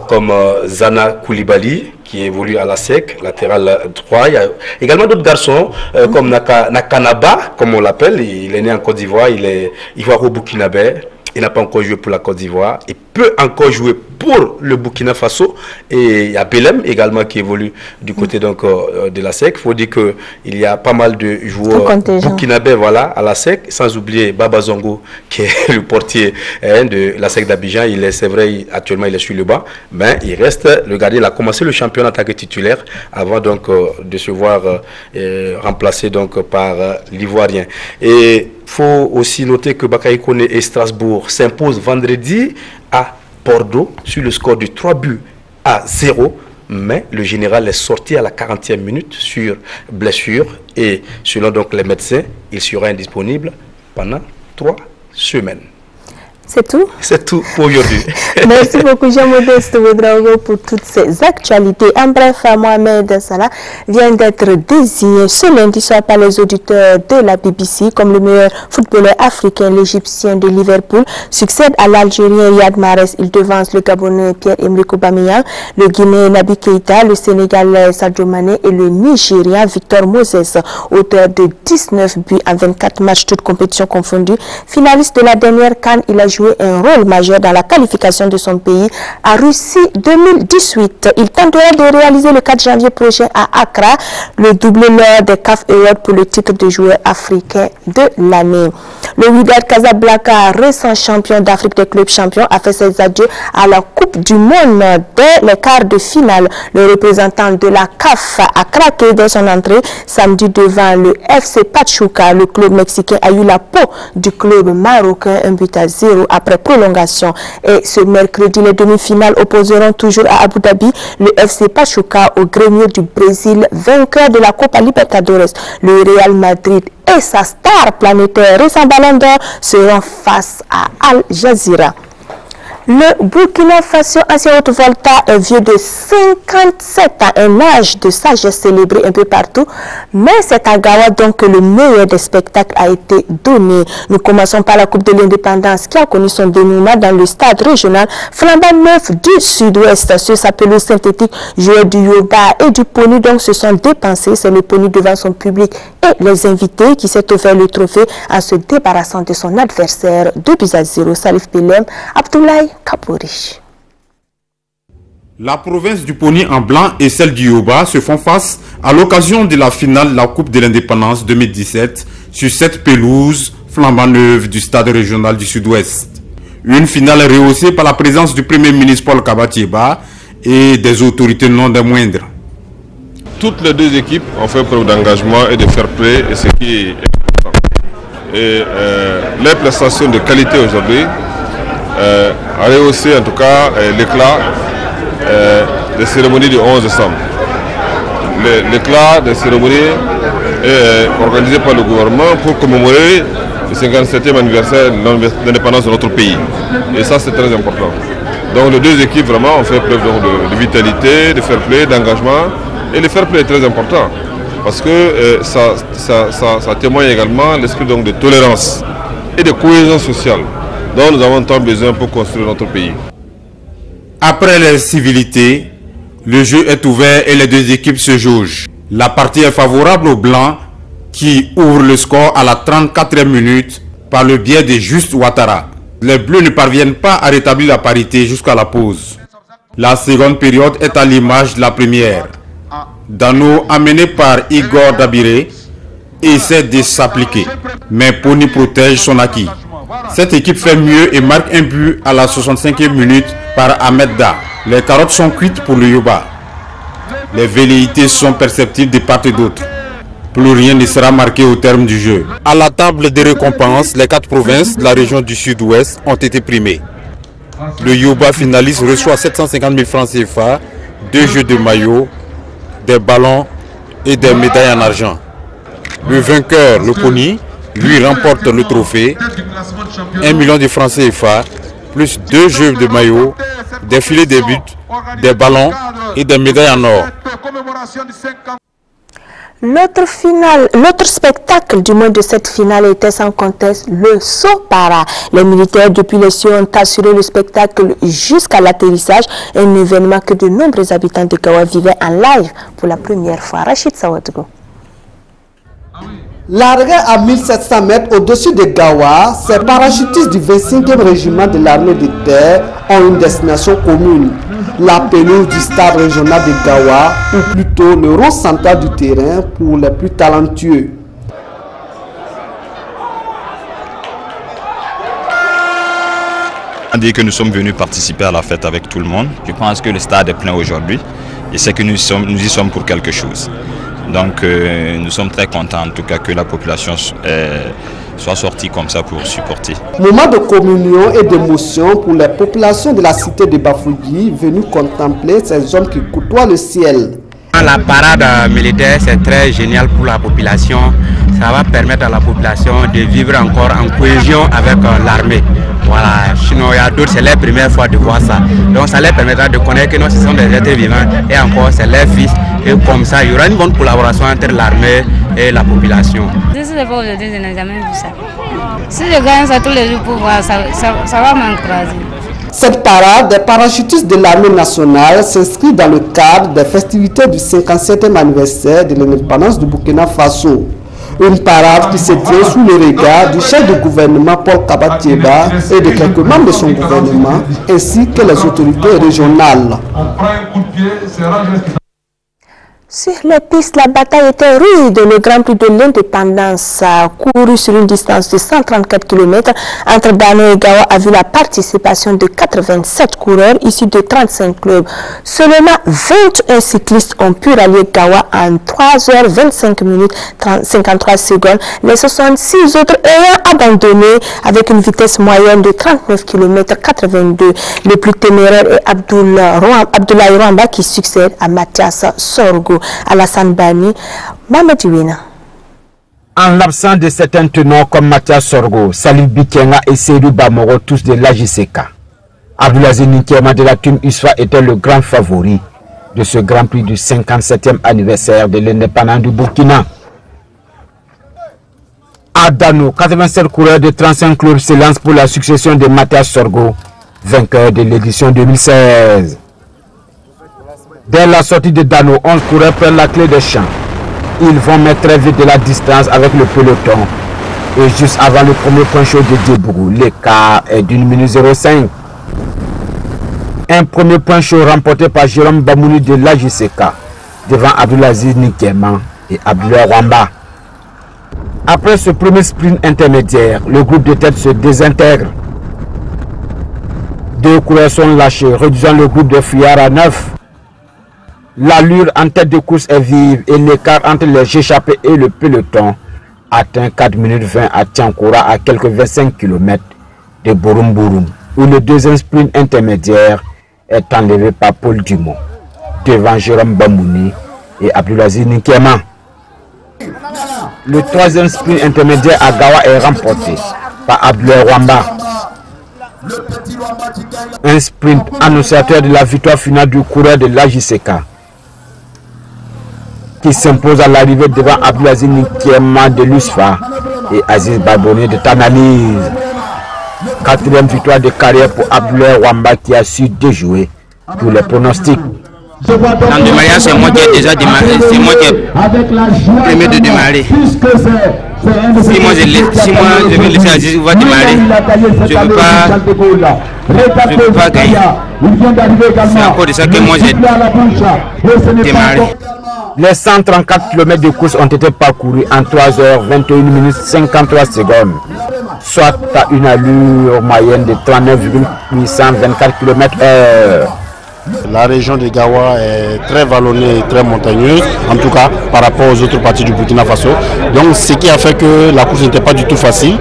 Speaker 2: comme Zana Koulibaly qui évolue à l'ASEC, latéral droit. Il y a également d'autres garçons comme Nakanaba, comme on l'appelle. Il est né en Côte d'Ivoire, il est ivoiro-burkinabé. Il n'a pas encore joué pour la Côte d'Ivoire. Il peut encore jouer pour le Burkina Faso. Et il y a Belem également qui évolue du côté donc, de la SEC. Il faut dire qu'il y a pas mal de joueurs burkinabés voilà, à la SEC. Sans oublier Baba Zongo qui est le portier de la SEC d'Abidjan. C'est vrai, actuellement il est sur le banc. Mais il reste le gardien. Il a commencé le championnat en tant que titulaire avant donc, de se voir remplacé donc, par l'Ivoirien. Et il faut aussi noter que Bakary Koné et Strasbourg s'imposent vendredi à Bordeaux sur le score de 3-0. Mais le général est sorti à la 40e minute sur blessure. Et selon donc les médecins, il sera indisponible pendant 3 semaines.
Speaker 1: C'est tout? C'est
Speaker 2: tout pour aujourd'hui.
Speaker 1: Merci beaucoup Jean-Modeste Ouedraogo pour toutes ces actualités. En bref, Mohamed Salah vient d'être désigné ce lundi soir par les auditeurs de la BBC comme le meilleur footballeur africain. L'Égyptien de Liverpool succède à l'Algérien Riyad Mahrez. Il devance le Gabonais Pierre-Emerick Aubameyang, le Guinéen Naby Keïta, le Sénégalais Sadio Mané et le Nigérien Victor Moses, auteur de 19 buts en 24 matchs, toutes compétitions confondues. Finaliste de la dernière CAN, il a joué un rôle majeur dans la qualification de son pays à Russie 2018. Il tentera de réaliser le 4 janvier prochain à Accra le doublé lors des CAF Awards pour le titre de joueur africain de l'année. Le Wydad Casablanca, récent champion d'Afrique des clubs champions, a fait ses adieux à la Coupe du Monde dès les quarts de finale. Le représentant de la CAF a craqué dès son entrée samedi devant le FC Pachuca. Le club mexicain a eu la peau du club marocain, 1-0 après prolongation. Et ce mercredi, les demi-finales opposeront toujours à Abu Dhabi le FC Pachuca au Grêmio du Brésil, vainqueur de la Copa Libertadores. Le Real Madrid et sa star planétaire récent Ballon d'Or seront face à Al Jazeera. Le Burkina Faso, ancien Haute-Volta, est vieux de 57 ans, un âge de sagesse célébré un peu partout. Mais c'est à Gawa donc que le meilleur des spectacles a été donné. Nous commençons par la Coupe de l'Indépendance qui a connu son dénouement dans le stade régional flambant neuf du Sud-Ouest. Sur sa pelouse synthétique, joueurs du Yoba et du Pony donc se sont dépensés. C'est le Pony devant son public et les invités qui s'est offert le trophée en se débarrassant de son adversaire 2-0. Salif Belem, Abdoulaye Kapouri.
Speaker 10: La province du Pony en blanc et celle du Yoba se font face à l'occasion de la finale de la Coupe de l'Indépendance 2017 sur cette pelouse flambant neuve du stade régional du Sud-Ouest. Une finale rehaussée par la présence du Premier ministre Paul Kabatieba et des autorités non des moindres.
Speaker 4: Toutes les deux équipes ont fait preuve d'engagement et de fair play, et ce qui est important. Et les prestations de qualité aujourd'hui a rehaussé en tout cas l'éclat des cérémonies du 11 décembre. L'éclat des cérémonies est organisé par le gouvernement pour commémorer le 57e anniversaire de l'indépendance de notre pays. Et ça, c'est très important. Donc les deux équipes vraiment ont fait preuve de vitalité, de fair play, d'engagement. Et le fair play est très important parce que ça témoigne également l'esprit de tolérance et de cohésion sociale dont nous avons tant besoin pour construire notre pays.
Speaker 10: Après les civilités, le jeu est ouvert et les deux équipes se jaugent. La partie est favorable aux Blancs qui ouvrent le score à la 34e minute par le biais de Juste Ouattara. Les Bleus ne parviennent pas à rétablir la parité jusqu'à la pause. La seconde période est à l'image de la première. Dano, amené par Igor Dabiré, essaie de s'appliquer, mais Pony protège son acquis. Cette équipe fait mieux et marque un but à la 65e minute par Ahmed Da. Les carottes sont cuites pour le Yoba. Les velléités sont perceptibles de part et d'autre. Plus rien ne sera marqué au terme du jeu. À la table des récompenses, les 4 provinces de la région du Sud-Ouest ont été primées. Le Yoba finaliste reçoit 750 000 francs CFA, 2 jeux de maillot, des ballons et des médailles en argent. Le vainqueur, le Pony, lui remporte le trophée, 1 million de francs CFA
Speaker 6: plus 2 jeux de maillot, des filets de buts, des ballons et des médailles en or.
Speaker 1: L'autre spectacle du mois de cette finale était sans conteste le saut para. Les militaires depuis les cieux ont assuré le spectacle jusqu'à l'atterrissage, un événement que de nombreux habitants de Gawa vivaient en live pour la première fois. Rachid Sawadgo.
Speaker 5: Largués à 1700 mètres au-dessus de Gawa, ces parachutistes du 25e régiment de l'armée de terre ont une destination commune. La pelouse du stade régional de Gawa, ou plutôt le rond central du terrain pour les plus talentueux.
Speaker 22: On dit que nous sommes venus participer à la fête avec tout le monde. Je pense que le stade est plein aujourd'hui et c'est que nous y sommes pour quelque chose. Donc nous sommes très contents en tout cas que la population soit sortie comme ça pour supporter.
Speaker 5: Moment de communion et d'émotion pour les populations de la cité de Bafouilly venues contempler ces hommes qui côtoient le ciel.
Speaker 23: La parade militaire, c'est très génial pour la population. Ça va permettre à la population de vivre encore en cohésion avec l'armée. Voilà, sinon il y a d'autres, c'est leur première fois de voir ça. Donc ça leur permettra de connaître que non, ce sont des êtres vivants et encore c'est leurs fils. Et comme ça, il y aura une bonne collaboration entre l'armée et la population.
Speaker 24: Je ne sais pas aujourd'hui, je n'ai jamais vu ça. Si je gagne ça tous les jours pour voir, ça va m'encourager.
Speaker 5: Cette parade des parachutistes de l'armée nationale s'inscrit dans le cadre des festivités du 57e anniversaire de l'indépendance du Burkina Faso. Une parade qui se tient sous le regard du chef de gouvernement Paul Kabatieba et de quelques membres de son gouvernement, ainsi que les autorités régionales.
Speaker 1: Sur les pistes, la bataille était rude. Le Grand Prix de l'Indépendance a couru sur une distance de 134 km entre Dano et Gawa a vu la participation de 87 coureurs issus de 35 clubs. Seulement 21 cyclistes ont pu rallier Gawa en 3h25 minutes 53 secondes, les 66 autres ayant abandonné avec une vitesse moyenne de 39 km 82. Le plus téméraire est Abdoulaye Rwamba qui succède à Mathias Sorgo. Alassane Bani, Mohamed Iwena.
Speaker 25: En l'absence de certains tenants comme Mathias Sorgo, Salif Bikenga et Seydou Bamoro, tous de l'AJCK, Abdoulaziz Ninkema de la Team USFA était le grand favori de ce Grand Prix du 57e anniversaire de l'indépendance du Burkina. À Dano, 87 coureurs de 35 clubs se lancent pour la succession de Mathias Sorgo, vainqueur de l'édition 2016. Dès la sortie de Dano, 11 coureurs prennent la clé des champs. Ils vont mettre très vite de la distance avec le peloton. Et juste avant le premier point chaud de Djebourou, l'écart est d'1 minute 05. Un premier point chaud remporté par Jérôme Bamouni de l'AJCK devant Abdoulaziz Ninkema et Abdoulaye Rwamba. Après ce premier sprint intermédiaire, le groupe de tête se désintègre. 2 coureurs sont lâchés, réduisant le groupe de fuyards à 9. L'allure en tête de course est vive et l'écart entre les échappés et le peloton atteint 4 minutes 20 à Tiankoura à quelques 25 km de Borum, où le deuxième sprint intermédiaire est enlevé par Paul Dumont, devant Jérôme Bamouni et Abdoulaziz Ninkema. Le troisième sprint intermédiaire à Gawa est remporté par Abdoulaye Rwamba. Un sprint annonciateur de la victoire finale du coureur de l'AJCK, qui s'impose à l'arrivée devant Abdoulaziz Ninkema de l'USFA et Aziz Baboni de Tanalyse. 4e victoire de carrière pour Abdoulaye Rwamba qui a su déjouer tous les pronostics.
Speaker 23: Dans le démarrage, c'est moi qui ai déjà démarré, c'est moi qui ai premier de démarrer. Si moi je vais laisser Aziz va démarrer, je ne peux pas gagner. C'est à cause de ça que moi j'ai démarré.
Speaker 25: Les 134 km de course ont été parcourus en 3h21 minutes 53 secondes, soit à une allure moyenne de 39,824 km/h.
Speaker 6: La région de Gawa est très vallonnée et très montagneuse, en tout cas par rapport aux autres parties du Burkina Faso. Donc ce qui a fait que la course n'était pas du tout facile.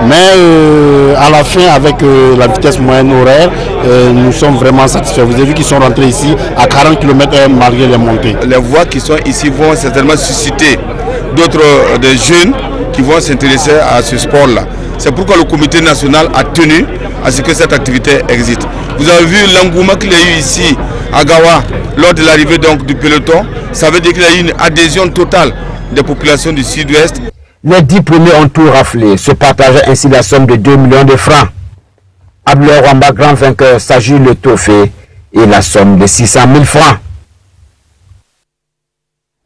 Speaker 6: Mais à la fin, avec la vitesse moyenne horaire, nous sommes vraiment satisfaits. Vous avez vu qu'ils sont rentrés ici à 40 km/h malgré les montées.
Speaker 26: Les voix qui sont ici vont certainement susciter d'autres des jeunes qui vont s'intéresser à ce sport-là. C'est pourquoi le comité national a tenu à ce que cette activité existe. Vous avez vu l'engouement qu'il y a eu ici à Gawa lors de l'arrivée donc du peloton. Ça veut dire qu'il y a eu une adhésion totale des populations du sud-ouest.
Speaker 25: Les 10 premiers ont tout raflé, se partageant ainsi la somme de 2 millions de francs. Abdel Rwamba, grand vainqueur, s'agit le trophée et la somme de 600 000 francs.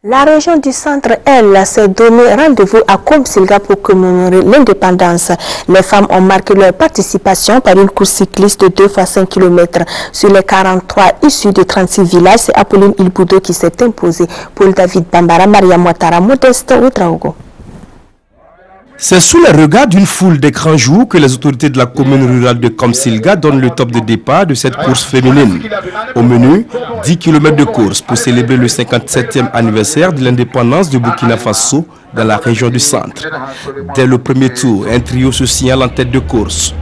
Speaker 1: La région du centre, elle, s'est donné rendez-vous à Komsilga pour commémorer l'indépendance. Les femmes ont marqué leur participation par une course cycliste de 2 fois 5 km. Sur les 43 issus de 36 villages, c'est Apolline Ilboudo qui s'est imposée. Paul David Bambara, Maria Ouattara, Modeste Outraogo.
Speaker 10: C'est sous les regards d'une foule des grands jours que les autorités de la commune rurale de Komsilga donnent le top de départ de cette course féminine. Au menu, 10 km de course pour célébrer le 57e anniversaire de l'indépendance de Burkina Faso dans la région du centre. Dès le premier tour, un trio se signale en tête de course.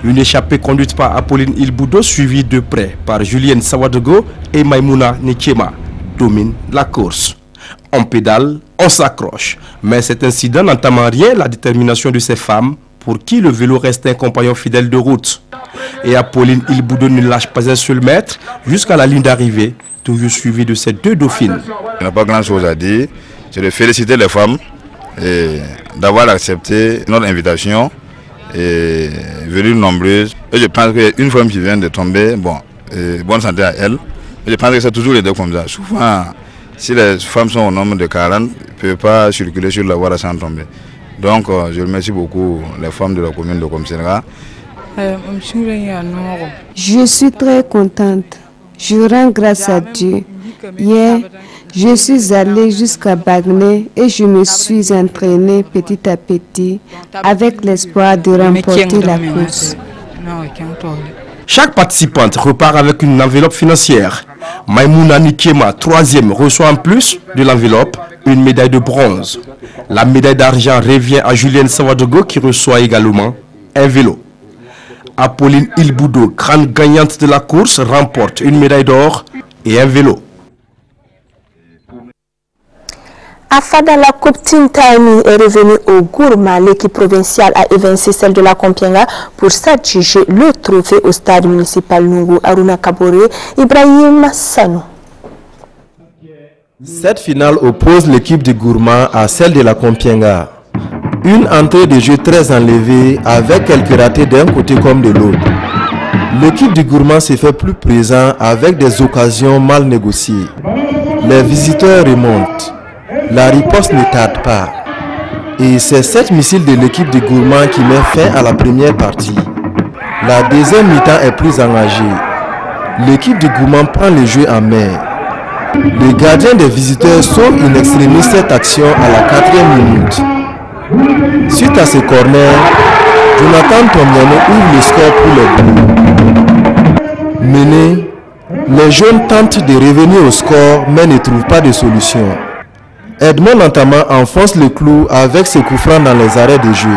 Speaker 10: Une échappée conduite par Apolline Ilboudo, suivie de près par Julienne Sawadogo et Maïmouna Nichema, domine la course. On pédale, on s'accroche. Mais cet incident n'entame en rien la détermination de ces femmes pour qui le vélo reste un compagnon fidèle de route. Et Apolline Ilboudo ne lâche pas un seul mètre jusqu'à la ligne d'arrivée, toujours suivi de ses 2 dauphines.
Speaker 26: Il n'y a pas grand chose à dire. C'est de féliciter les femmes et d'avoir accepté notre invitation et venues nombreuses. Et je pense qu'une femme qui vient de tomber, bon, bonne santé à elle. Et je pense que c'est toujours les deux comme ça. Souvent, si les femmes sont au nombre de 40, ils ne peuvent pas circuler sur la voie sans tomber. Donc, je remercie beaucoup les femmes de la commune de Komsilga.
Speaker 3: Je suis très contente. Je rends grâce à Dieu. Hier, je suis allée jusqu'à Bagné et je me suis entraînée petit à petit avec l'espoir de remporter la course.
Speaker 10: Chaque participante repart avec une enveloppe financière. Maïmouna Nichema, 3e, reçoit en plus de l'enveloppe une médaille de bronze. La médaille d'argent revient à Julienne Sawadogo qui reçoit également un vélo. Apolline Ilboudo, grande gagnante de la course, remporte une médaille d'or et un vélo.
Speaker 1: Afada la Coupe Tintani est revenue au Gourma. L'équipe provinciale a évincé celle de la Compiègne pour s'adjuger le trophée au stade municipal Nungu. Aruna Kabore, Ibrahim Sanou.
Speaker 7: Cette finale oppose l'équipe de Gourma à celle de la Compiègne. Une entrée de jeu très enlevée avec quelques ratés d'un côté comme de l'autre. L'équipe du Gourma s'est fait plus présent avec des occasions mal négociées. Les visiteurs remontent. La riposte ne tarde pas. Et c'est cette missile de l'équipe de Gourma qui met fin à la première partie. La deuxième mi-temps est plus engagée. L'équipe de Gourma prend le jeu en main. Le gardien des visiteurs sauve in extremis cette action à la 4e minute. Suite à ce corner, Jonathan Tomiano ouvre le score pour les Bleus. Menés, les jeunes tentent de revenir au score mais ne trouvent pas de solution. Edmond Antama enfonce le clou avec ses coups francs dans les arrêts de jeu.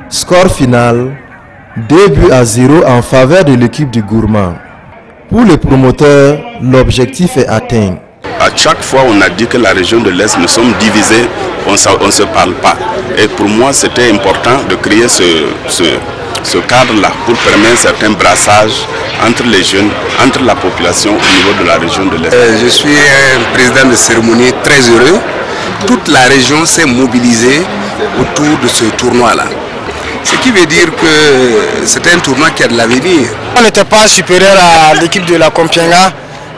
Speaker 7: Score final, 2-0 en faveur de l'équipe du Gourma. Pour le promoteur, l'objectif est atteint.
Speaker 8: À chaque fois, on a dit que la région de l'Est, nous sommes divisés, on ne se parle pas. Et pour moi, c'était important de créer ce cadre-là pour permettre un certain brassage entre les jeunes, entre la population au niveau de la région de l'Est.
Speaker 26: Je suis un président de cérémonie très heureux. Toute la région s'est mobilisée autour de ce tournoi-là. Ce qui veut dire que c'est un tournoi qui a de l'avenir.
Speaker 9: On n'était pas supérieur à l'équipe de la Compiègne.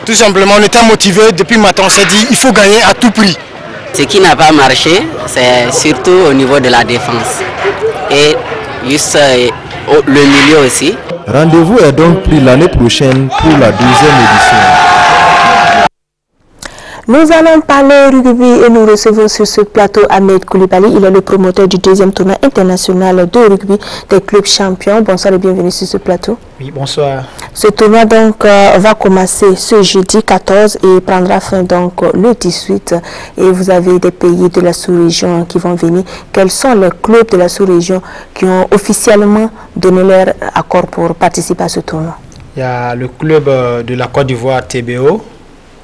Speaker 9: Tout simplement, on était motivé. Depuis le matin, on s'est dit il faut gagner à tout prix.
Speaker 11: Ce qui n'a pas marché, c'est surtout au niveau de la défense. Et juste le milieu aussi.
Speaker 7: Rendez-vous est donc pris l'année prochaine pour la 2e édition.
Speaker 1: Nous allons parler rugby et nous recevons sur ce plateau Ahmed Koulibaly. Il est le promoteur du 2e tournoi international de rugby des clubs champions. Bonsoir et bienvenue sur ce plateau.
Speaker 12: Oui, bonsoir.
Speaker 1: Ce tournoi donc va commencer ce jeudi 14 et prendra fin donc le 18. Et vous avez des pays de la sous-région qui vont venir. Quels sont les clubs de la sous-région qui ont officiellement donné leur accord pour participer à ce tournoi?
Speaker 12: Il y a le club de la Côte d'Ivoire TBO.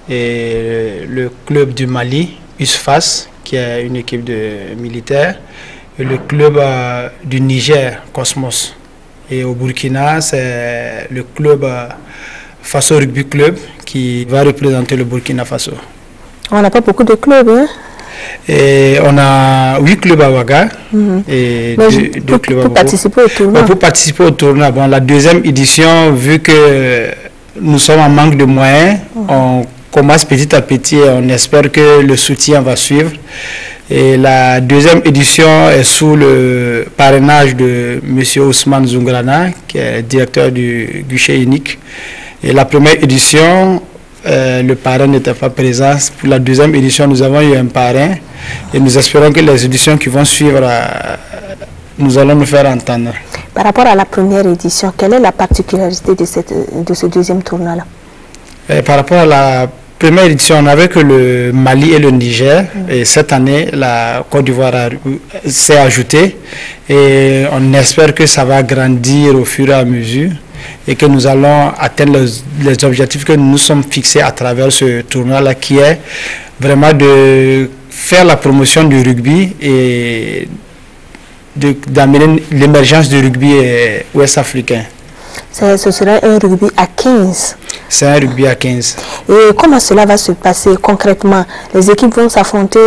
Speaker 12: Et le club du Mali, USFAS, qui est une équipe de militaires, et le club du Niger, Cosmos. Et au Burkina, c'est le club Faso Rugby Club qui va représenter le Burkina Faso.
Speaker 1: On n'a pas beaucoup de clubs, hein?
Speaker 12: Et on a 8 clubs à Ouaga et 2 clubs à Ouaga.
Speaker 1: Participer au tournoi.
Speaker 12: Pour participer au tournoi, bon, la deuxième édition, vu que nous sommes en manque de moyens, on commence petit à petit et on espère que le soutien va suivre. Et la deuxième édition est sous le parrainage de M. Ousmane Zungrana, qui est directeur du guichet unique. Et la première édition, le parrain n'était pas présent. Pour la deuxième édition, nous avons eu un parrain et nous espérons que les éditions qui vont suivre, nous allons nous faire entendre.
Speaker 1: Par rapport à la première édition, quelle est la particularité de ce deuxième tournoi-là?
Speaker 12: Par rapport à la première édition, on n'avait que le Mali et le Niger. Et cette année, la Côte d'Ivoire s'est ajoutée. Et on espère que ça va grandir au fur et à mesure et que nous allons atteindre les objectifs que nous nous sommes fixés à travers ce tournoi-là, qui est vraiment de faire la promotion du rugby et d'amener l'émergence du rugby ouest-africain.
Speaker 1: Ce serait un rugby à 15.
Speaker 12: C'est un rugby à 15.
Speaker 1: Et comment cela va se passer concrètement? Les équipes vont s'affronter,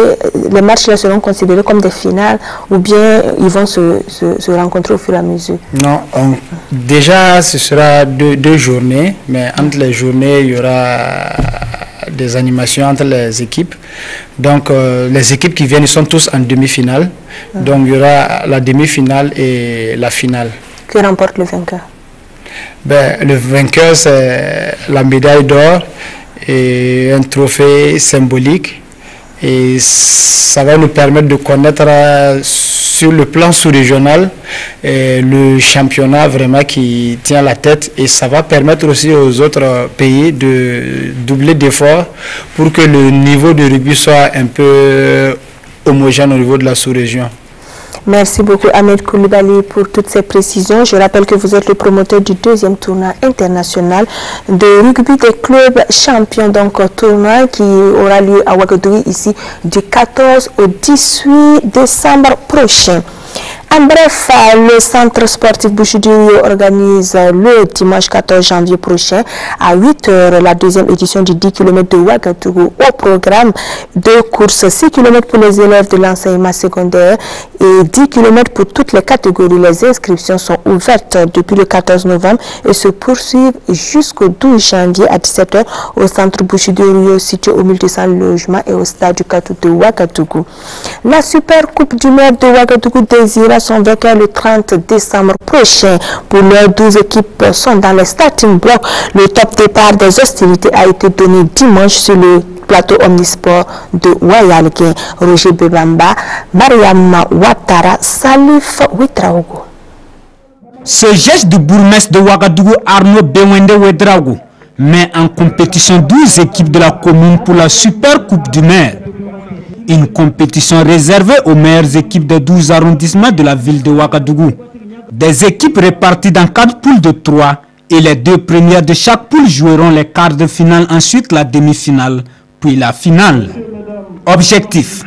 Speaker 1: les matchs là seront considérés comme des finales ou bien ils vont se rencontrer au fur et à mesure?
Speaker 12: Non, déjà ce sera deux journées, mais entre les journées il y aura des animations entre les équipes. Donc les équipes qui viennent, ils sont tous en demi-finale. Donc il y aura la demi-finale et la finale.
Speaker 1: Qui remporte le vainqueur?
Speaker 12: Le vainqueur, c'est la médaille d'or et un trophée symbolique. Et ça va nous permettre de connaître sur le plan sous-régional le championnat vraiment qui tient la tête. Et ça va permettre aussi aux autres pays de doubler d'efforts pour que le niveau de rugby soit un peu homogène au niveau de la sous-région.
Speaker 1: Merci beaucoup Ahmed Koulibaly pour toutes ces précisions. Je rappelle que vous êtes le promoteur du deuxième tournoi international de rugby des clubs champions. Donc tournoi qui aura lieu à Ouagadougou ici du 14 au 18 décembre prochain. En bref, le centre sportif Bouchoudiouro organise le dimanche 14 janvier prochain à 8 h la deuxième édition du 10 km de Ouagadougou. Au programme de course 6 km pour les élèves de l'enseignement secondaire et 10 km pour toutes les catégories. Les inscriptions sont ouvertes depuis le 14 novembre et se poursuivent jusqu'au 12 janvier à 17 h au centre Bouchoudiouro situé au 1200 logements et au stade du Katou de Ouagadougou. La Super Coupe du maire de Ouagadougou désira son vainqueur le 30 décembre prochain. Pour leurs 12 équipes sont dans les starting blocks. Le top départ des hostilités a été donné dimanche sur le plateau Omnisport de Wayalguin. Roger Bebamba, Mariam Ouattara, Salif Ouedraogo.
Speaker 25: Ce geste du bourgmestre de Ouagadougou, Arnaud Bewende Ouedraogo, met en compétition 12 équipes de la commune pour la Super Coupe du maire. Une compétition réservée aux meilleures équipes des 12 arrondissements de la ville de Ouagadougou. Des équipes réparties dans 4 poules de 3 et les 2 premières de chaque poule joueront les quarts de finale, ensuite la demi-finale, puis la finale. Objectif: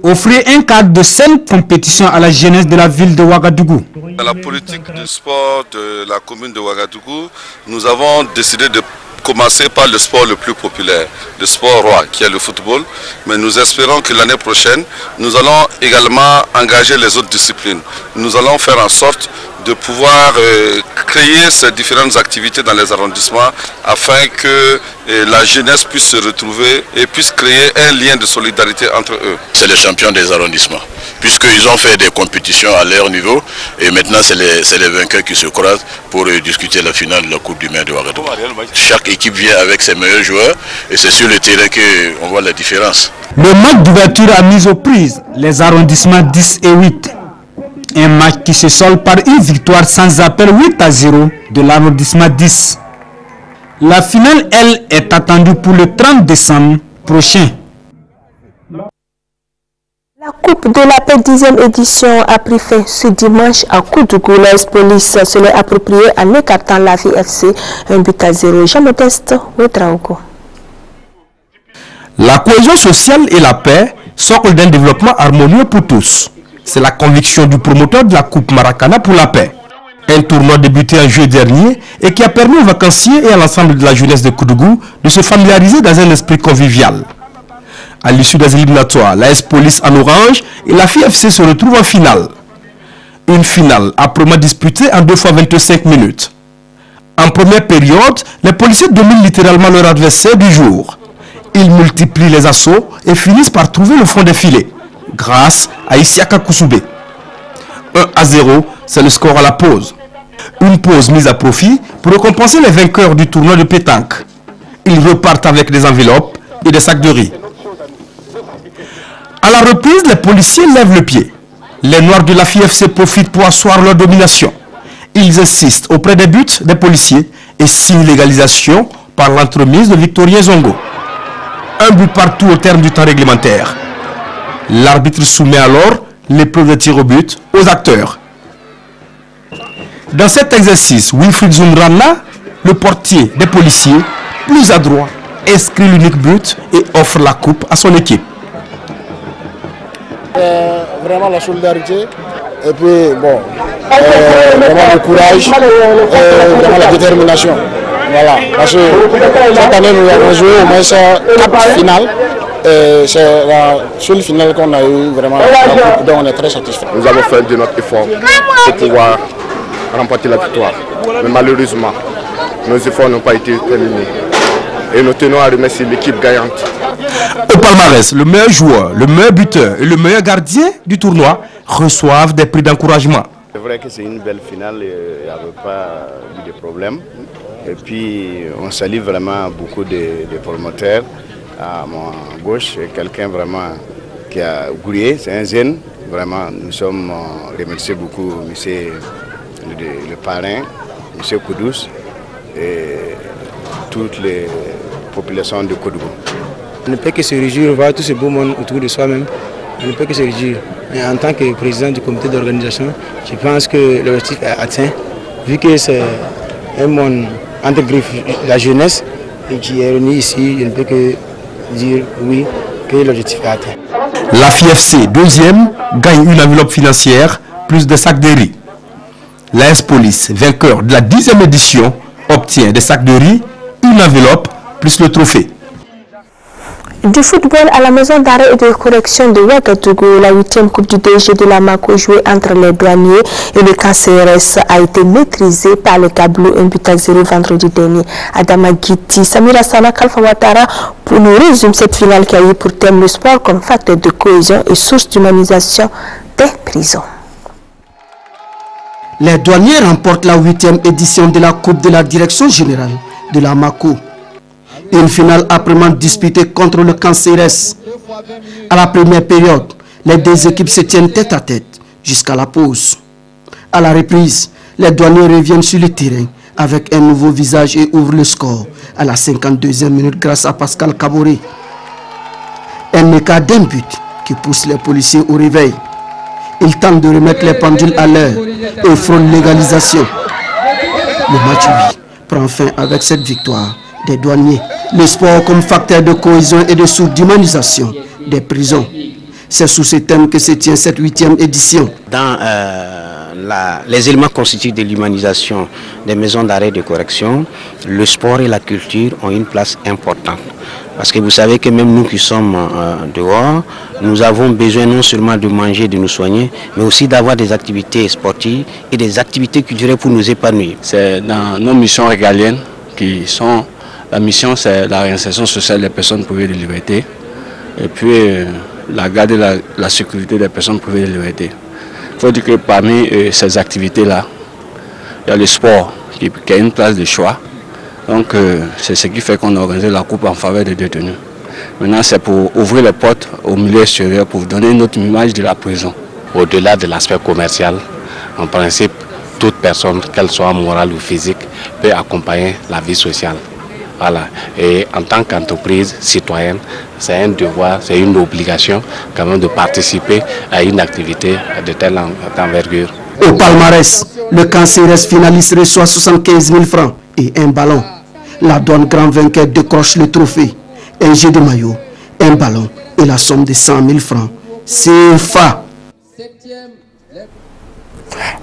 Speaker 25: offrir un cadre de saine compétition à la jeunesse de la ville de Ouagadougou.
Speaker 13: Dans la politique du sport de la commune de Ouagadougou, nous avons décidé de commencer par le sport le plus populaire, le sport roi qui est le football, mais nous espérons que l'année prochaine, nous allons également engager les autres disciplines. Nous allons faire en sorte de pouvoir créer ces différentes activités dans les arrondissements afin que la jeunesse puisse se retrouver et puisse créer un lien de solidarité entre eux.
Speaker 14: C'est les champions des arrondissements, puisqu'ils ont fait des compétitions à leur niveau et maintenant c'est les vainqueurs qui se croisent pour discuter la finale de la Coupe du maire de Ouagadougou. Chaque équipe vient avec ses meilleurs joueurs et c'est sur le terrain qu'on voit la différence.
Speaker 25: Le match d'ouverture a mis aux prises les arrondissements 10 et 8. Un match qui se solde par une victoire sans appel 8-0 de l'arrondissement 10. La finale, elle, est attendue pour le 30 décembre prochain.
Speaker 1: La Coupe de la paix 10e édition a pris fin ce dimanche à Koudougou. La police se l'est appropriée en écartant la VFC 1-0. Jean-Modeste Ouedraogo.
Speaker 10: La cohésion sociale et la paix, socle d'un développement harmonieux pour tous. C'est la conviction du promoteur de la Coupe Maracana pour la paix. Un tournoi débuté en juillet dernier et qui a permis aux vacanciers et à l'ensemble de la jeunesse de Koudougou de se familiariser dans un esprit convivial. À l'issue des éliminatoires, l'AS Police en orange et la FIFC se retrouvent en finale. Une finale âprement disputée en 2 fois 25 minutes. En première période, les policiers dominent littéralement leur adversaire du jour. Ils multiplient les assauts et finissent par trouver le fond des filets, grâce à Isiaka Koussoubé. 1-0, c'est le score à la pause. Une pause mise à profit pour récompenser les vainqueurs du tournoi de pétanque. Ils repartent avec des enveloppes et des sacs de riz. À la reprise, les policiers lèvent le pied. Les Noirs de la FIFC profitent pour asseoir leur domination. Ils insistent auprès des buts des policiers et signent l'égalisation par l'entremise de Victorien Zongo. Un but partout au terme du temps réglementaire. L'arbitre soumet alors l'épreuve de tir au but aux acteurs. Dans cet exercice, Wilfried Zumrana, le portier des policiers, plus adroit, inscrit l'unique but et offre la coupe à son équipe.
Speaker 15: Vraiment la solidarité et puis bon, vraiment le courage et vraiment la détermination. Voilà, parce que cette année nous avons joué au moins 4 finales. C'est la seule finale qu'on a eu vraiment, donc on est très satisfait.
Speaker 16: Nous avons fait de notre effort pour pouvoir remporter la victoire. Mais malheureusement, nos efforts n'ont pas été terminés. Et nous tenons à remercier l'équipe gagnante.
Speaker 10: Au palmarès, le meilleur joueur, le meilleur buteur et le meilleur gardien du tournoi reçoivent des prix d'encouragement.
Speaker 16: C'est vrai que c'est une belle finale, il n'y avait pas eu de problème. Et puis on salue vraiment beaucoup de promoteurs. À ma gauche, quelqu'un vraiment qui a grouillé, c'est un zen. Vraiment, nous sommes remerciés beaucoup, monsieur le parrain, monsieur Koudous et toutes les populations de Koudougou.
Speaker 17: On ne peut que se réjouir, voir tout ce beau monde autour de soi-même. On ne peut que se réjouir. Mais en tant que président du comité d'organisation, je pense que l'objectif est atteint. Vu que c'est un monde entre griffes, la jeunesse, et qui est réunie ici, je ne peux que dire oui, que l'objectif est atteint.
Speaker 10: La FIFC, deuxième, gagne une enveloppe financière plus des sacs de riz. L'AS Police, vainqueur de la 10e édition, obtient des sacs de riz, une enveloppe plus le trophée.
Speaker 1: Du football à la maison d'arrêt et de correction de Ouagadougou, la 8e coupe du DG de la Mako jouée entre les douaniers et le KCRS a été maîtrisée par le Kablou, un but à 0 vendredi dernier. Adama Giti, Samira Sana, Kalfa Ouattara pour nous résumer cette finale qui a eu pour thème le sport comme facteur de cohésion et source d'humanisation des prisons.
Speaker 5: Les douaniers remportent la 8e édition de la Coupe de la Direction Générale de la Mako. Une finale âprement disputée contre le KCRS. À la première période, les deux équipes se tiennent tête à tête jusqu'à la pause. À la reprise, les douaniers reviennent sur le terrain avec un nouveau visage et ouvrent le score à la 52e minute grâce à Pascal Kaboré. Un écart d'un but qui pousse les policiers au réveil. Ils tentent de remettre les pendules à l'heure et frôlent l'égalisation. Le match, lui, prend fin avec cette victoire des douaniers. Le sport comme facteur de cohésion et de source d'humanisation des prisons. C'est sous ce thème que se tient cette 8e édition.
Speaker 18: Dans les éléments constitutifs de l'humanisation des maisons d'arrêt et de correction, le sport et la culture ont une place importante. Parce que vous savez que même nous qui sommes dehors, nous avons besoin non seulement de manger, de nous soigner, mais aussi d'avoir des activités sportives et des activités culturelles pour nous épanouir.
Speaker 19: C'est dans nos missions régaliennes qui sont... La mission, c'est la réinsertion sociale des personnes privées de liberté et puis la garde et la sécurité des personnes privées de liberté. Il faut dire que parmi ces activités-là, il y a le sport qui a une place de choix. Donc c'est ce qui fait qu'on a organisé la coupe en faveur des détenus. Maintenant, c'est pour ouvrir les portes au milieu extérieur, pour donner une autre image de la prison.
Speaker 20: Au-delà de l'aspect commercial, en principe, toute personne, qu'elle soit morale ou physique, peut accompagner la vie sociale. Voilà. Et en tant qu'entreprise citoyenne, c'est un devoir, c'est une obligation quand même de participer à une activité de telle envergure.
Speaker 5: Au palmarès, le KCRS finaliste reçoit 75 000 francs et un ballon. La douane grand vainqueur décroche le trophée, un jeu de maillot, un ballon et la somme de 100 000 francs. CFA.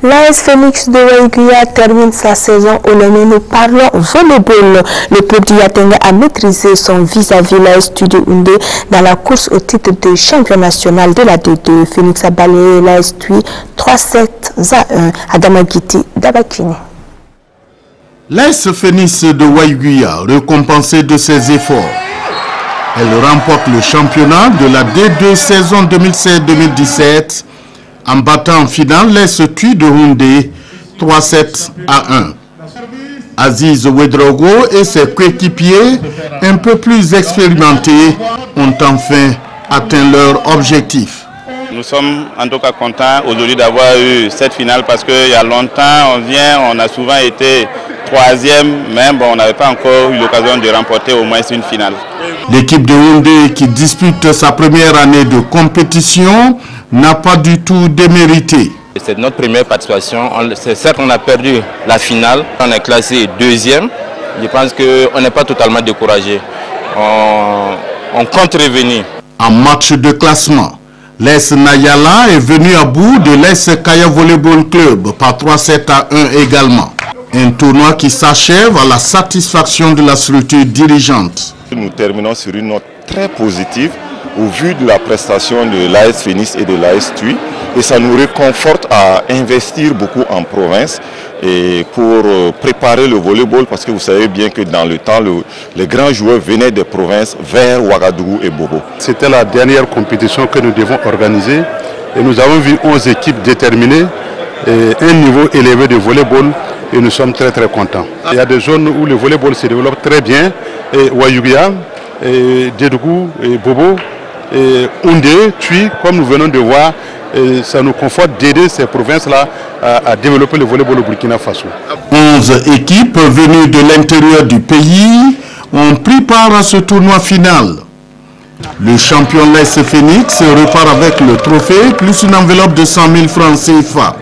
Speaker 1: L'AS Phoenix de Waiguya termine sa saison au Lomé. Nous parlons volleyball. Le club du Yatenga a maîtrisé son vis-à-vis l'AS Studio Oundé dans la course au titre de champion national de la D2. Phoenix a balayé l'AS Tui 3-7-1 à Damagiti Dabakini.
Speaker 2: L'AS Phoenix de Waiguya, récompensée de ses efforts. Elle remporte le championnat de la D2 saison 2016-2017 en battant en finale l'AS Tui de Houndé 3-7-1. Aziz Ouedraogo et ses coéquipiers un peu plus expérimentés ont enfin atteint leur objectif.
Speaker 4: Nous sommes en tout cas contents aujourd'hui d'avoir eu cette finale parce qu'il y a longtemps, on a souvent été troisième, mais bon, on n'avait pas encore eu l'occasion de remporter au moins une finale.
Speaker 2: L'équipe de Houndé qui dispute sa première année de compétition n'a pas du tout démérité.
Speaker 21: C'est notre première participation. C'est certes qu'on a perdu la finale, on est classé deuxième. Je pense qu'on n'est pas totalement découragé. On compte revenir.
Speaker 2: En match de classement, l'AS Nayala est venu à bout de l'AS Kaya Volleyball Club par 3-7-1 également. Un tournoi qui s'achève à la satisfaction de la structure dirigeante.
Speaker 22: Nous terminons sur une note très positive au vu de la prestation de l'AS Phoenix et de l'AS Tui. Et ça nous réconforte à investir beaucoup en province et pour préparer le volleyball parce que vous savez bien que dans le temps, les grands joueurs venaient des provinces vers Ouagadougou et Bobo.
Speaker 23: C'était la dernière compétition que nous devons organiser et nous avons vu 11 équipes déterminées et un niveau élevé de volleyball et nous sommes très contents. Il y a des zones où le volleyball se développe très bien, et Waiguya, Dédougou, Bobo, Houndé, Tui, comme nous venons de voir, ça nous conforte d'aider ces provinces-là à développer le volleyball au Burkina Faso.
Speaker 2: 11 équipes venues de l'intérieur du pays ont pris part à ce tournoi final. Le champion l'AS Phoenix repart avec le trophée plus une enveloppe de 100 000 francs CFA.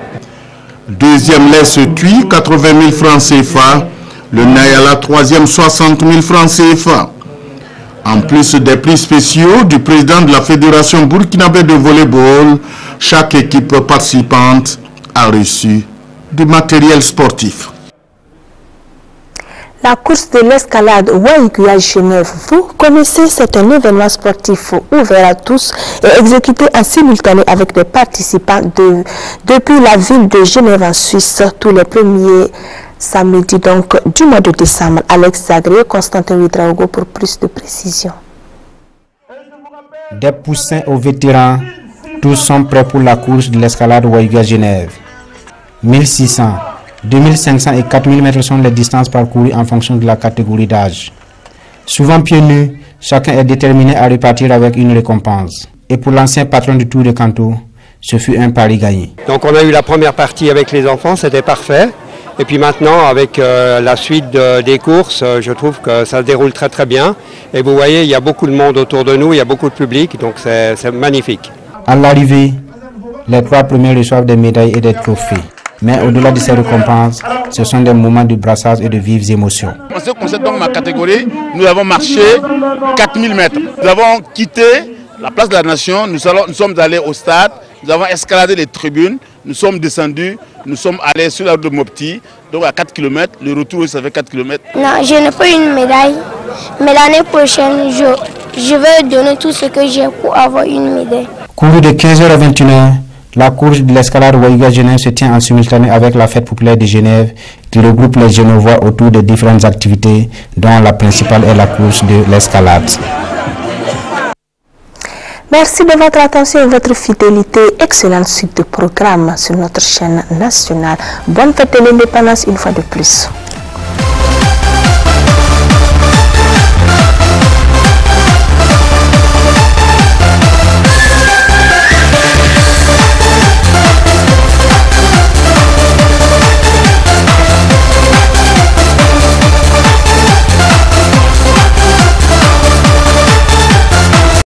Speaker 2: Deuxième l'AS Tui, 80 000 francs CFA. Le Nayala, troisième, 60 000 francs CFA. En plus des prix spéciaux du président de la Fédération burkinabé de volleyball, chaque équipe participante a reçu du matériel sportif.
Speaker 1: La course de l'escalade Waiguya Genève, vous connaissez, c'est un événement sportif ouvert à tous et exécuté en simultané avec des participants depuis la ville de Genève en Suisse tous les premiers samedis donc, du mois de décembre. Alex Zagré, Constantin Ouedraogo pour plus de précision.
Speaker 25: Des poussins aux vétérans, tous sont prêts pour la course de l'escalade Waiguya Genève. 1600, 2500 et 4000 mètres sont les distances parcourues en fonction de la catégorie d'âge. Souvent pieds nus, chacun est déterminé à repartir avec une récompense. Et pour l'ancien patron du Tour de Kanto, ce fut un pari gagné.
Speaker 24: Donc on a eu la première partie avec les enfants, c'était parfait. Et puis maintenant, avec la suite des courses, je trouve que ça se déroule très bien. Et vous voyez, il y a beaucoup de monde autour de nous, il y a beaucoup de public, donc c'est magnifique.
Speaker 25: À l'arrivée, les 3 premiers reçoivent des médailles et des trophées. Mais au-delà de ces récompenses, ce sont des moments de brassage et de vives émotions.
Speaker 27: En ce qui concerne donc ma catégorie, nous avons marché 4000 mètres. Nous avons quitté la place de la Nation, nous sommes allés au stade, nous avons escaladé les tribunes, nous sommes descendus, nous sommes allés sur la route de Mopti, donc à 4 km, le retour ça fait 4 km.
Speaker 28: Non, je n'ai pas une médaille, mais l'année prochaine, je vais donner tout ce que j'ai pour avoir une médaille.
Speaker 25: Cours de 15h à 21h, la course de l'escalade Waiguya Genève se tient en simultané avec la fête populaire de Genève qui regroupe les Genevois autour de différentes activités dont la principale est la course de l'escalade.
Speaker 1: Merci de votre attention et votre fidélité. Excellente suite de programme sur notre chaîne nationale. Bonne fête de l'indépendance une fois de plus.